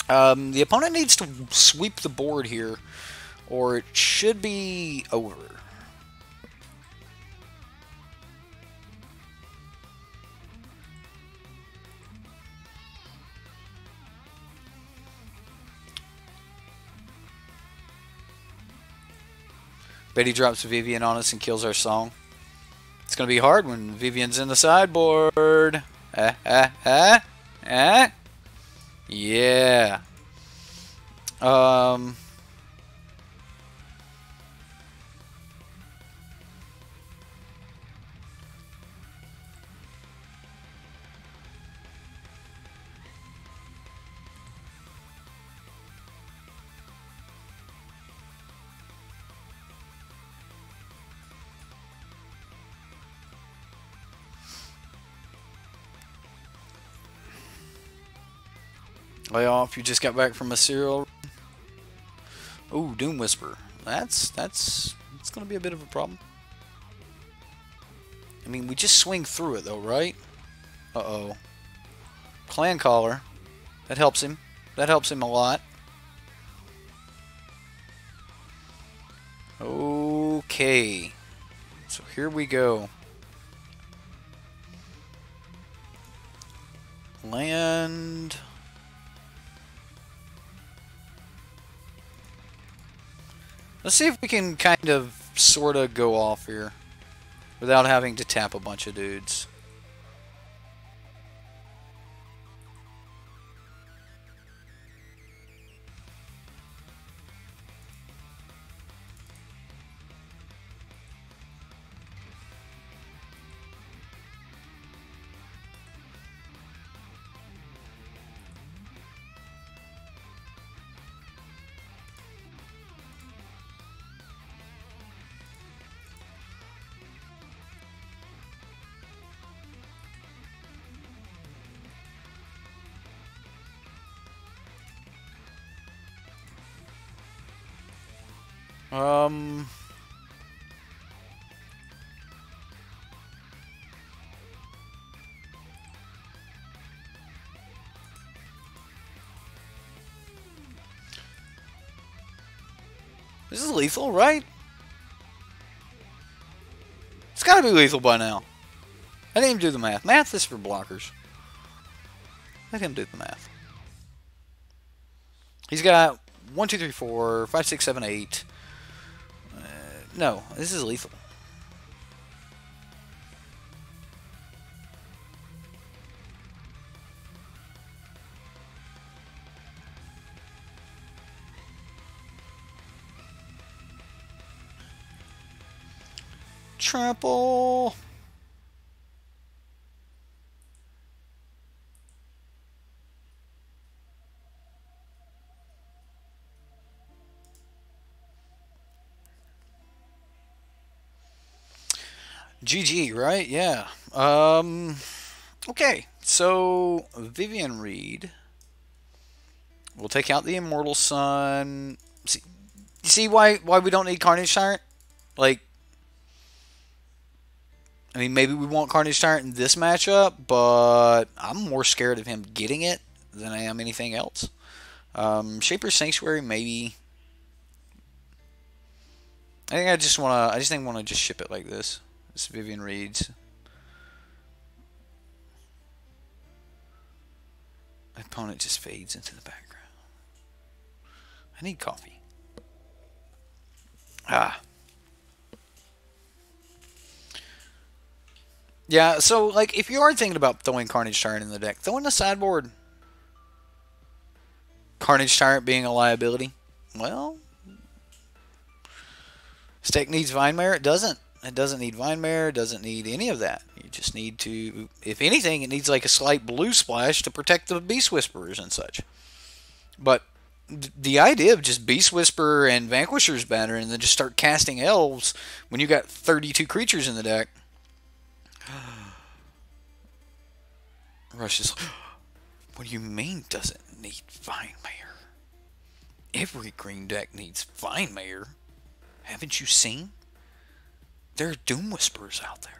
The opponent needs to sweep the board here, or it should be over. Bet he drops Vivian on us and kills our song. It's going to be hard when Vivian's in the sideboard. Yeah. Lay off. You just got back from a serial. Ooh, Doom Whisper. That's going to be a bit of a problem. I mean, we just swing through it though, right? Uh-oh. Clan Caller. That helps him. That helps him a lot. Okay. So here we go. Land. Let's see if we can kind of, sort of go off here without having to tap a bunch of dudes. This is lethal, right? It's gotta be lethal by now. I didn't even do the math. Math is for blockers. Let him do the math. He's got 1, 2, 3, 4, 5, 6, 7, 8. No, this is lethal. Trample. GG, right? Yeah. Okay. So Vivian Reed. We'll take out the Immortal Sun. See why we don't need Carnage Tyrant? Like, I mean, maybe we want Carnage Tyrant in this matchup, but I'm more scared of him getting it than I am anything else. Shaper's Sanctuary, maybe. I just want to just ship it like this. This Vivian Reed's. My opponent just fades into the background. I need coffee. Yeah, so, like, if you are thinking about throwing Carnage Tyrant in the deck, throw in the sideboard. Carnage Tyrant being a liability. Well, this deck needs Vinemare. It doesn't. It doesn't need Vinemare. It doesn't need any of that. You just need to, if anything, it needs like a slight blue splash to protect the Beast Whisperers and such. But the idea of just Beast Whisperer and Vanquisher's Banner and then just start casting Elves when you got 32 creatures in the deck. Rush is, what do you mean doesn't need Vinemare? Every green deck needs Vinemare. Haven't you seen? There are Doom Whisperers out there.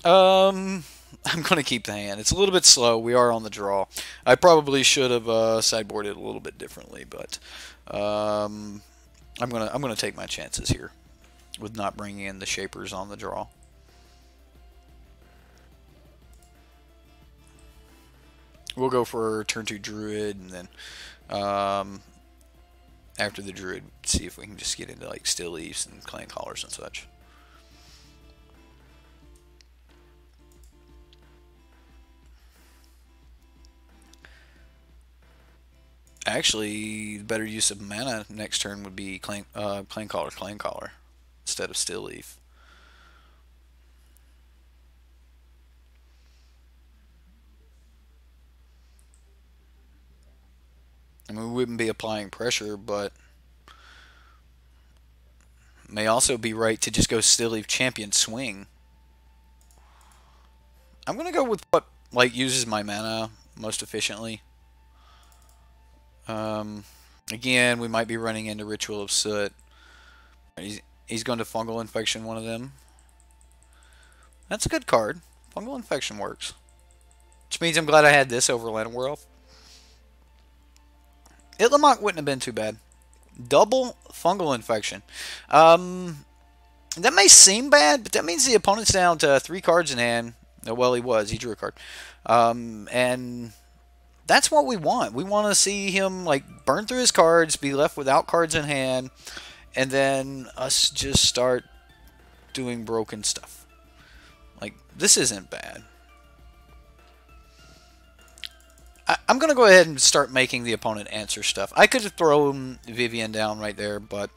I'm going to keep the hand. It's a little bit slow. We are on the draw. I probably should have sideboarded a little bit differently, but I'm gonna take my chances here with not bringing in the Shapers on the draw. We'll go for turn 2 Druid, and then after the Druid, see if we can just get into like Still Leaves and Clan Collars and such. Actually, the better use of mana next turn would be Clan Collar instead of Still Leaf. I mean, we wouldn't be applying pressure, but may also be right to just go Still Leaf Champion Swing. I'm going to go with what like uses my mana most efficiently. Again, we might be running into Ritual of Soot. He's going to Fungal Infection one of them. That's a good card. Fungal Infection works. Which means I'm glad I had this over Llanowar. Itlamok wouldn't have been too bad. Double Fungal Infection. That may seem bad, but that means the opponent's down to 3 cards in hand. Well, he was. He drew a card. And that's what we want. We want to see him like burn through his cards, be left without cards in hand, and then us just start doing broken stuff. Like, this isn't bad. I'm going to go ahead and start making the opponent answer stuff. I could have thrown Vivian down right there, but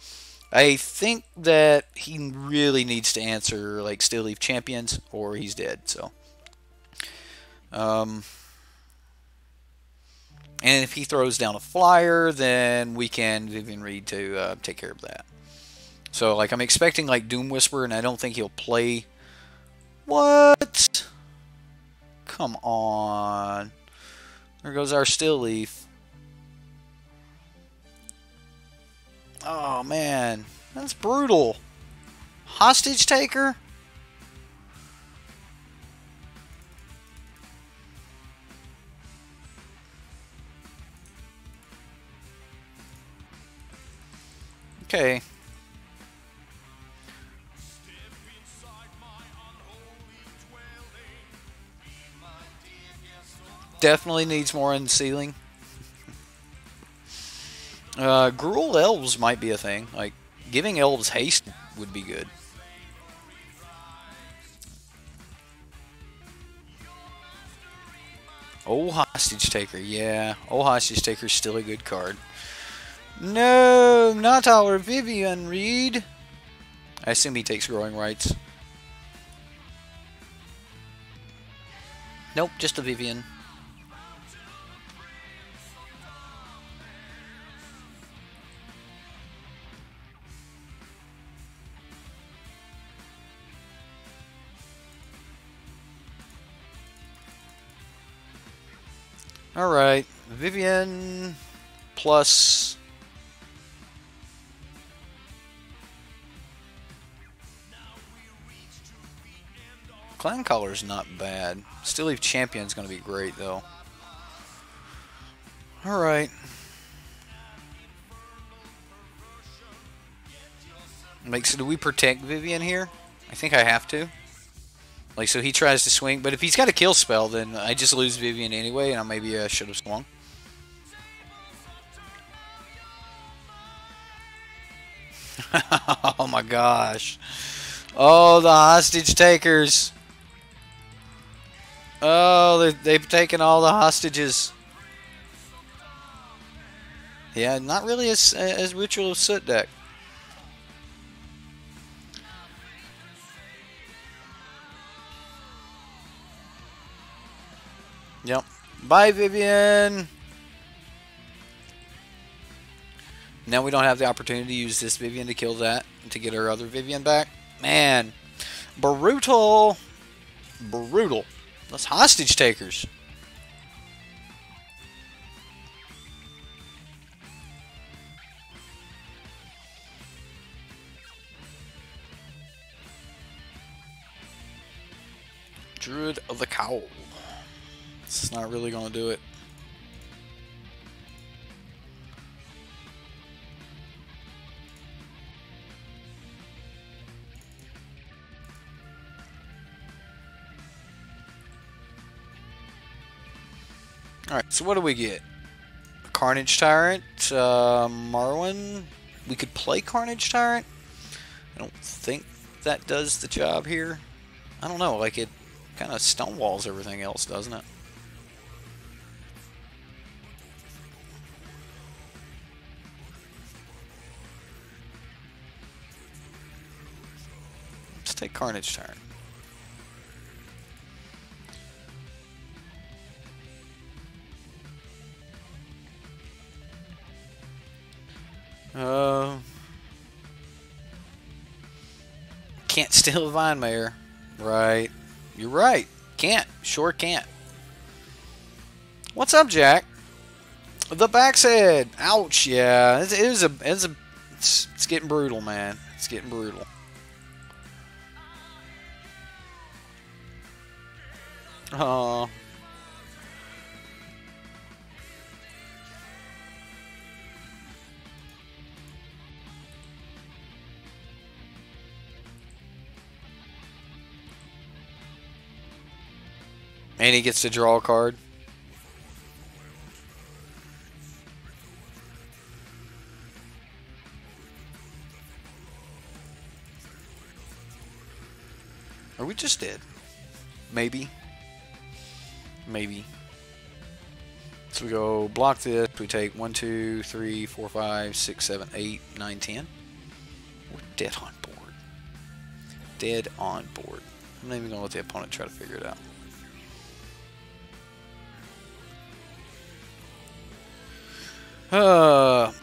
I think that he really needs to answer like Still Leaf Champions or he's dead. So, and if he throws down a flyer, then we can Vivian Reed to take care of that. So, like, I'm expecting like Doom Whisper, and I don't think he'll play. What? Come on. There goes our Still Leaf. Oh, man. That's brutal. Hostage Taker? Okay. Definitely needs more unsealing. Gruel Elves might be a thing. Like, giving Elves haste would be good. Oh, Hostage Taker. Yeah. Oh, Hostage Taker's still a good card. No, not our Vivian Reed. I assume he takes Growing Rights. Nope, just a Vivian. Alright, Vivian plus... Clan Collar's not bad. Still Leaf Champion's going to be great, though. Alright. So do we protect Vivian here? I think I have to. Like, so he tries to swing, but if he's got a kill spell, then I just lose Vivian anyway, and maybe I should have swung. Oh my gosh. Oh, the hostage takers. Oh, they've taken all the hostages. Yeah, not really as Ritual of Soot deck. Yep. Bye, Vivian. Now we don't have the opportunity to use this Vivian to kill that to get our other Vivian back. Man, brutal. Brutal. That's hostage takers. Druid of the Cowl. It's not really going to do it. Alright, so what do we get? Carnage Tyrant, Marwyn. We could play Carnage Tyrant. I don't think that does the job here. I don't know, like it kind of stonewalls everything else, doesn't it? Let's take Carnage Tyrant. Can't steal a Vine Mayor. Right. You're right. Can't. Sure can't. What's up, Jack? The backside. Ouch. Yeah. It's getting brutal, man. It's getting brutal. Oh. And he gets to draw a card. Are we just dead? Maybe. Maybe. So we go block this. We take 1, 2, 3, 4, 5, 6, 7, 8, 9, 10. We're dead on board. Dead on board. I'm not even going to let the opponent try to figure it out.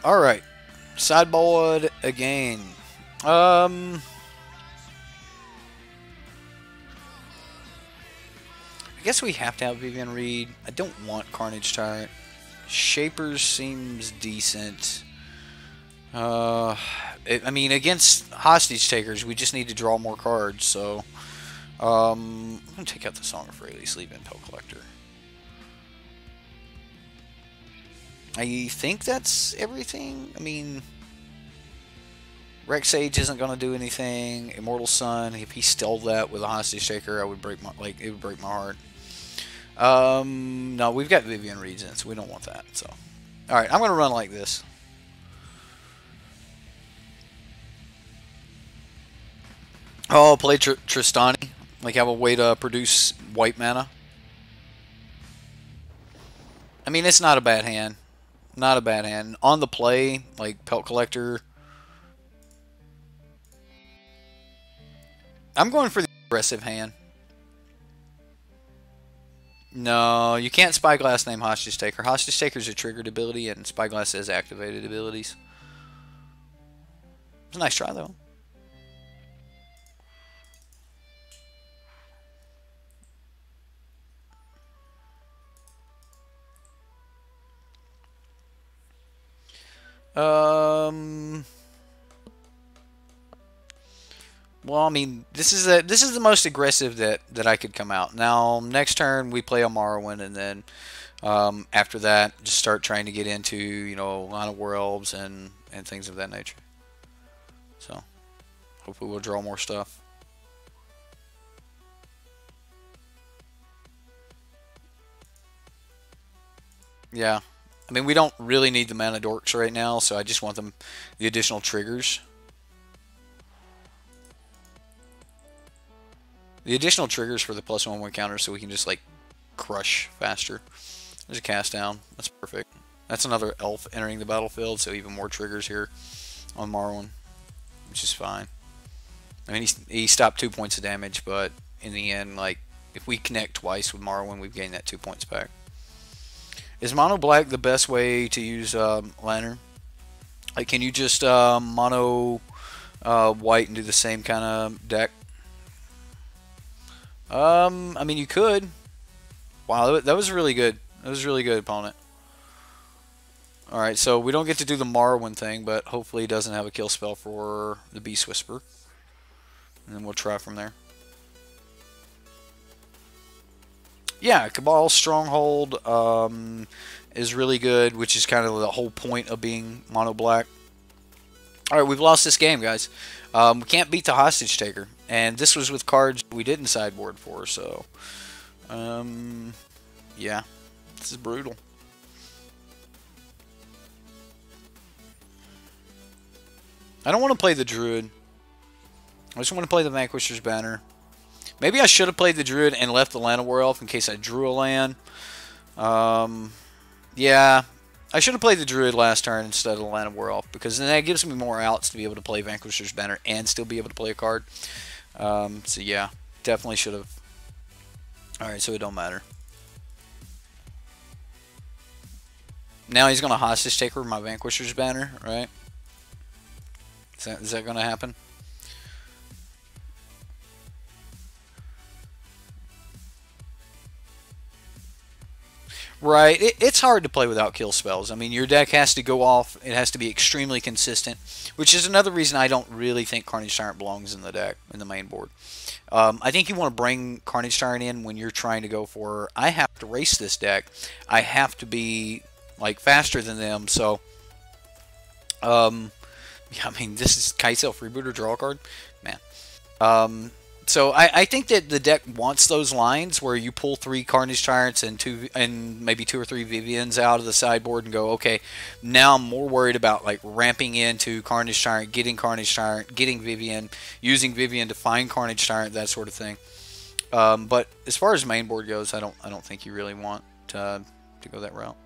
Alright. Sideboard again. I guess we have to have Vivian Reed. I don't want Carnage Tyrant. Shapers seems decent. I mean, against Hostage Takers, we just need to draw more cards, so... I'm going to take out the Song of Freyalise, leave in Pelt Collector. I think that's everything. I mean, Rex Sage isn't going to do anything. Immortal Sun, if he stole that with a Hostage Taker, I would break my it would break my heart. No, we've got Vivian Reeds in, so we don't want that. So, all right, I'm going to run like this. Oh, play Tristani, like have a way to produce white mana. I mean, it's not a bad hand. Not a bad hand. On the play, like Pelt Collector. I'm going for the aggressive hand. No, you can't Spyglass name Hostage Taker. Hostage Taker is a triggered ability, and Spyglass has activated abilities. It's a nice try, though. Well, I mean, this is the most aggressive that I could come out. Now, next turn we play a Morrowind, and then after that, just start trying to get into Line of Elves and things of that nature. So, hopefully we'll draw more stuff. Yeah, I mean, we don't really need the mana dorks right now, so I just want the additional triggers. The additional triggers for the +1/+1 counter, so we can just like crush faster. There's a cast down. That's perfect. That's another elf entering the battlefield, so even more triggers here on Morrowind, which is fine. I mean, he stopped 2 points of damage, but in the end, like, if we connect twice with Morrowind, we've gained that 2 points back. Is mono black the best way to use Lantern? Like, can you just mono white and do the same kind of deck? I mean, you could. Wow, that was really good. That was really good, opponent. Alright, so we don't get to do the Morrowind thing, but hopefully he doesn't have a kill spell for the Beast Whisper. And then we'll try from there. Yeah, Cabal Stronghold is really good, which is kind of the whole point of being mono black. Alright, we've lost this game, guys. We can't beat the Hostage Taker. And this was with cards we didn't sideboard for, so... yeah, this is brutal. I don't want to play the Druid. I just want to play the Vanquisher's Banner. Maybe I should have played the Druid and left the Land of Elf in case I drew a land. Yeah, I should have played the Druid last turn instead of the Land of Elf, because then that gives me more outs to be able to play Vanquisher's Banner and still be able to play a card. So yeah, definitely should have. Alright, so it don't matter. Now he's going to Hostage Taker my Vanquisher's Banner, right? Is that going to happen? Right, it's hard to play without kill spells. I mean, your deck has to go off. It has to be extremely consistent, which is another reason I don't really think Carnage Tyrant belongs in the deck, in the main board. I think you want to bring Carnage Tyrant in when you're trying to go for, I have to race this deck. I have to be, like, faster than them, so... yeah, I mean, this is Kite Self Rebooter, draw a card? Man. So I think that the deck wants those lines where you pull 3 Carnage Tyrants and maybe 2 or 3 Vivians out of the sideboard and go, okay, now I'm more worried about like ramping into Carnage Tyrant, getting Vivian, using Vivian to find Carnage Tyrant, that sort of thing. But as far as main board goes, I don't think you really want to go that route.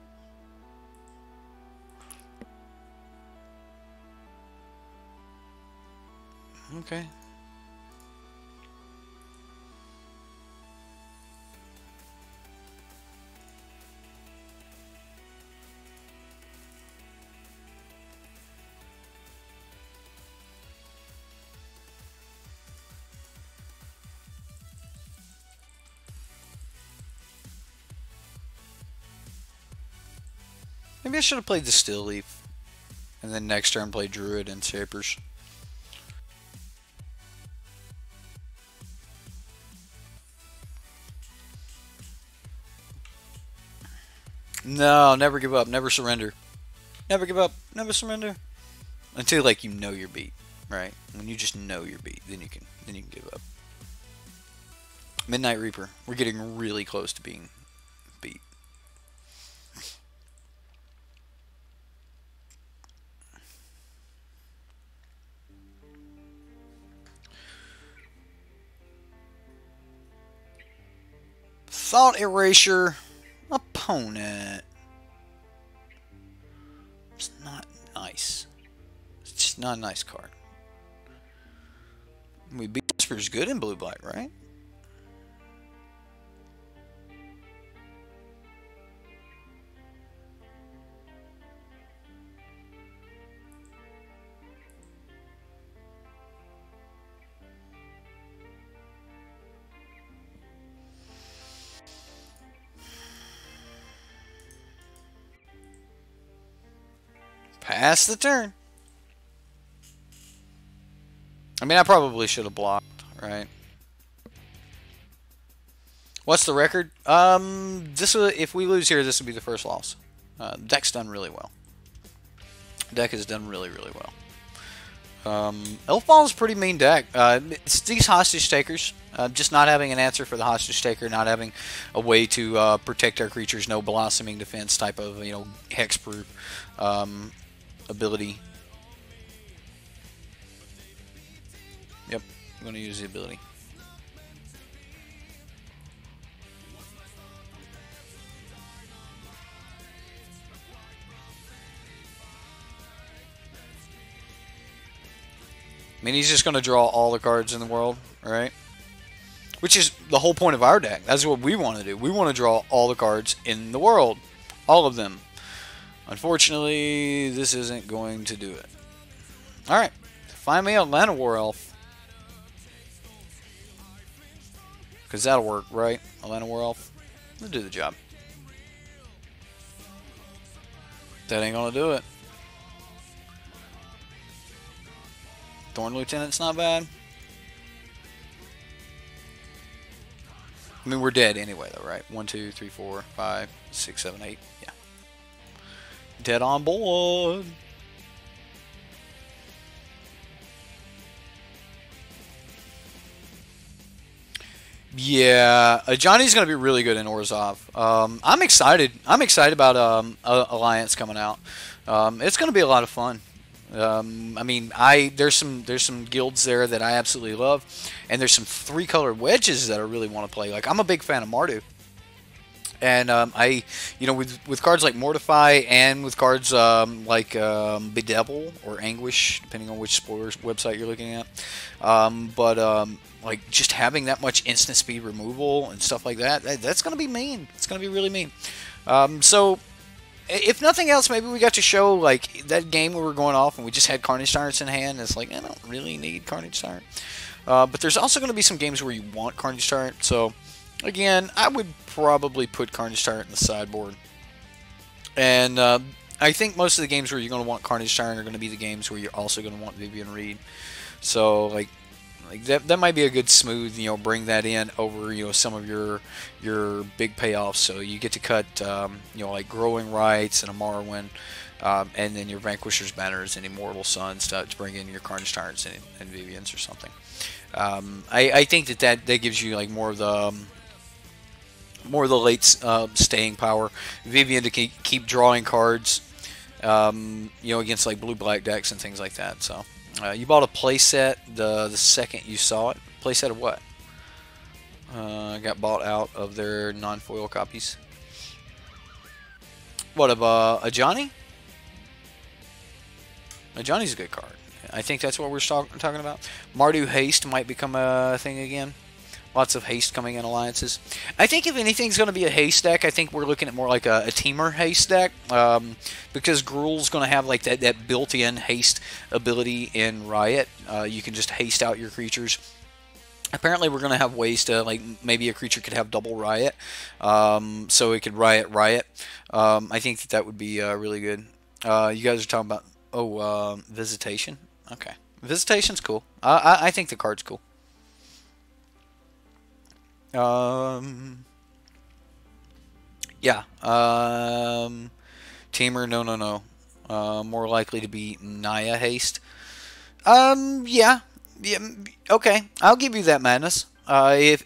Okay. Maybe I should have played the Still Leaf, and then next turn play Druid and Shapers. No, never give up, never surrender. Never give up, never surrender. Until like you know you're beat, right? When you just know you're beat, then you can give up. Midnight Reaper. We're getting really close to being beat. Thought Erasure. Opponent. It's not nice. It's just not a nice card. We beat Whisper's good in blue-black, right? Pass the turn. I mean, I probably should have blocked, right? What's the record? If we lose here, this would be the first loss. Deck's done really well. Deck has done really, really well. Elf Ball is a pretty mean deck. It's these hostage takers. Just not having an answer for the hostage taker, not having a way to protect our creatures, no blossoming defense type of hexproof ability. Yep, I'm going to use the ability. I mean, he's just going to draw all the cards in the world, right? Which is the whole point of our deck. That's what we want to do. We want to draw all the cards in the world. All of them. Unfortunately, this isn't going to do it. Alright. Find me a Llanowar Elf. Because that'll work, right? A Llanowar Elf. It'll do the job. That ain't going to do it. Thorn Lieutenant's not bad. I mean, we're dead anyway, though, right? 1, 2, 3, 4, 5, 6, 7, 8. Yeah. Dead on board. Yeah, Johnny's going to be really good in Orzhov. I'm excited. I'm excited about Alliance coming out. It's going to be a lot of fun. I mean, there's some guilds there that I absolutely love, and there's some 3-colored wedges that I really want to play. Like, I'm a big fan of Mardu, and with cards like Mortify and with cards like Bedevil or Anguish, depending on which spoilers website you're looking at, like just having that much instant speed removal and stuff like that's going to be mean. It's going to be really mean. So. If nothing else, maybe we got to show, like, that game where we're going off and we just had Carnage Tyrants in hand. It's like, I don't really need Carnage Tyrant. But there's also going to be some games where you want Carnage Tyrant. So, again, I would probably put Carnage Tyrant in the sideboard. And I think most of the games where you're going to want Carnage Tyrant are going to be the games where you're also going to want Vivian Reed. So, like that might be a good smooth, bring that in over, some of your big payoffs. So you get to cut, like Growing Rights and a Morrowind, and then your Vanquisher's Banners and Immortal Suns to bring in your Carnage Tyrants and Vivians or something. I think that gives you like more of the late staying power. Vivian to keep drawing cards, against like blue-black decks and things like that. So you bought a playset the second you saw it. Playset of what? Got bought out of their non-foil copies. What, of a Johnny? A Johnny's a good card. I think that's what we're talking about. Mardu Haste might become a thing again. Lots of haste coming in alliances. I think if anything's going to be a haste deck, I think we're looking at more like a teamer haste deck, because Gruul's going to have like that built-in haste ability in Riot. You can just haste out your creatures. Apparently, we're going to have ways to, like, maybe a creature could have double Riot, so it could Riot. I think that would be really good. You guys are talking about, Visitation? Okay. Visitation's cool. I think the card's cool. Yeah. Teamer, no. More likely to be Naya Haste. Yeah, okay, I'll give you that, Madness. I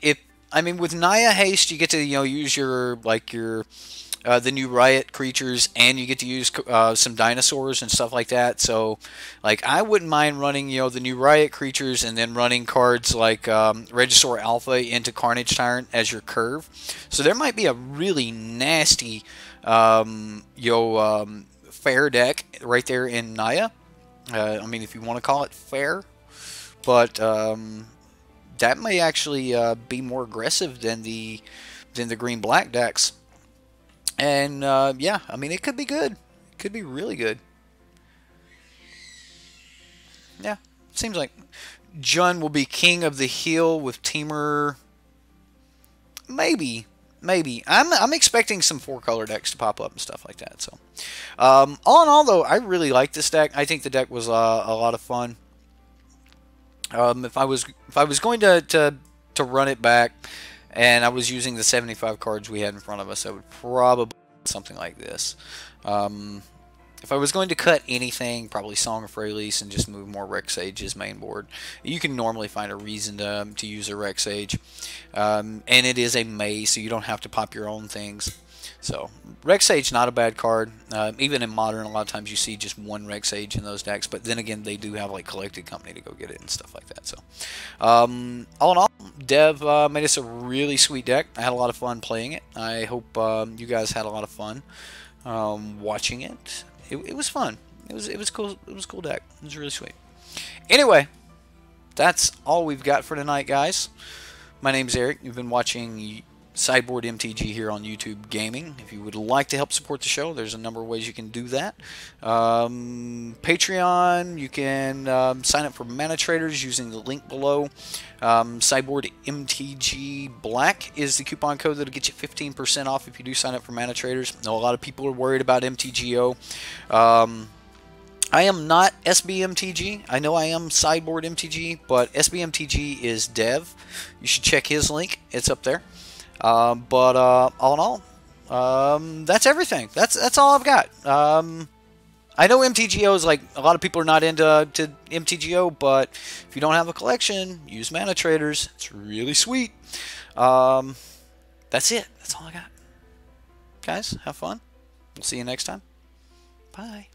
mean, with Naya Haste, you get to use your the new Riot creatures, and you get to use some dinosaurs and stuff like that. So, like, I wouldn't mind running the new Riot creatures and then running cards like Regisaur Alpha into Carnage Tyrant as your curve. So there might be a really nasty fair deck right there in Naya. I mean, if you want to call it fair. But that may actually be more aggressive than the green-black decks. And yeah, I mean, it could be good. It could be really good. Yeah, seems like Jun will be king of the hill with Teamer. Maybe. I'm expecting some 4-color decks to pop up and stuff like that. So, all in all, though, I really like this deck. I think the deck was a lot of fun. If I was going to run it back, and I was using the 75 cards we had in front of us, I would probably do something like this. If I was going to cut anything, probably Song of Freylease and just move more Rex Sage's main board. You can normally find a reason to use a Rex Sage, and it is a maze, so you don't have to pop your own things. So, Rex Sage, not a bad card. Even in Modern, a lot of times you see just one Rex Sage in those decks. But then again, they do have like Collected Company to go get it and stuff like that. So, all in all, Dev made us a really sweet deck. I had a lot of fun playing it. I hope you guys had a lot of fun watching it. It was fun. It was cool. It was a cool deck. It was really sweet. Anyway, that's all we've got for tonight, guys. My name's Eric. You've been watching Sideboard MTG here on YouTube Gaming. If you would like to help support the show, there's a number of ways you can do that. Patreon, you can sign up for manatraders using the link below. Sideboard MTG Black is the coupon code that'll get you 15% off if you do sign up for manatraders. I know a lot of people are worried about MTGO. I am not Sbmtg. I know I am Sideboard MTG, but Sbmtg is Dev. You should check his link. It's up there. But all in all, that's everything. That's all I've got. I know MTGO is like a lot of people are not into MTGO, but if you don't have a collection, use manatraders. It's really sweet. That's it. That's all I got. Guys, have fun. We'll see you next time. Bye.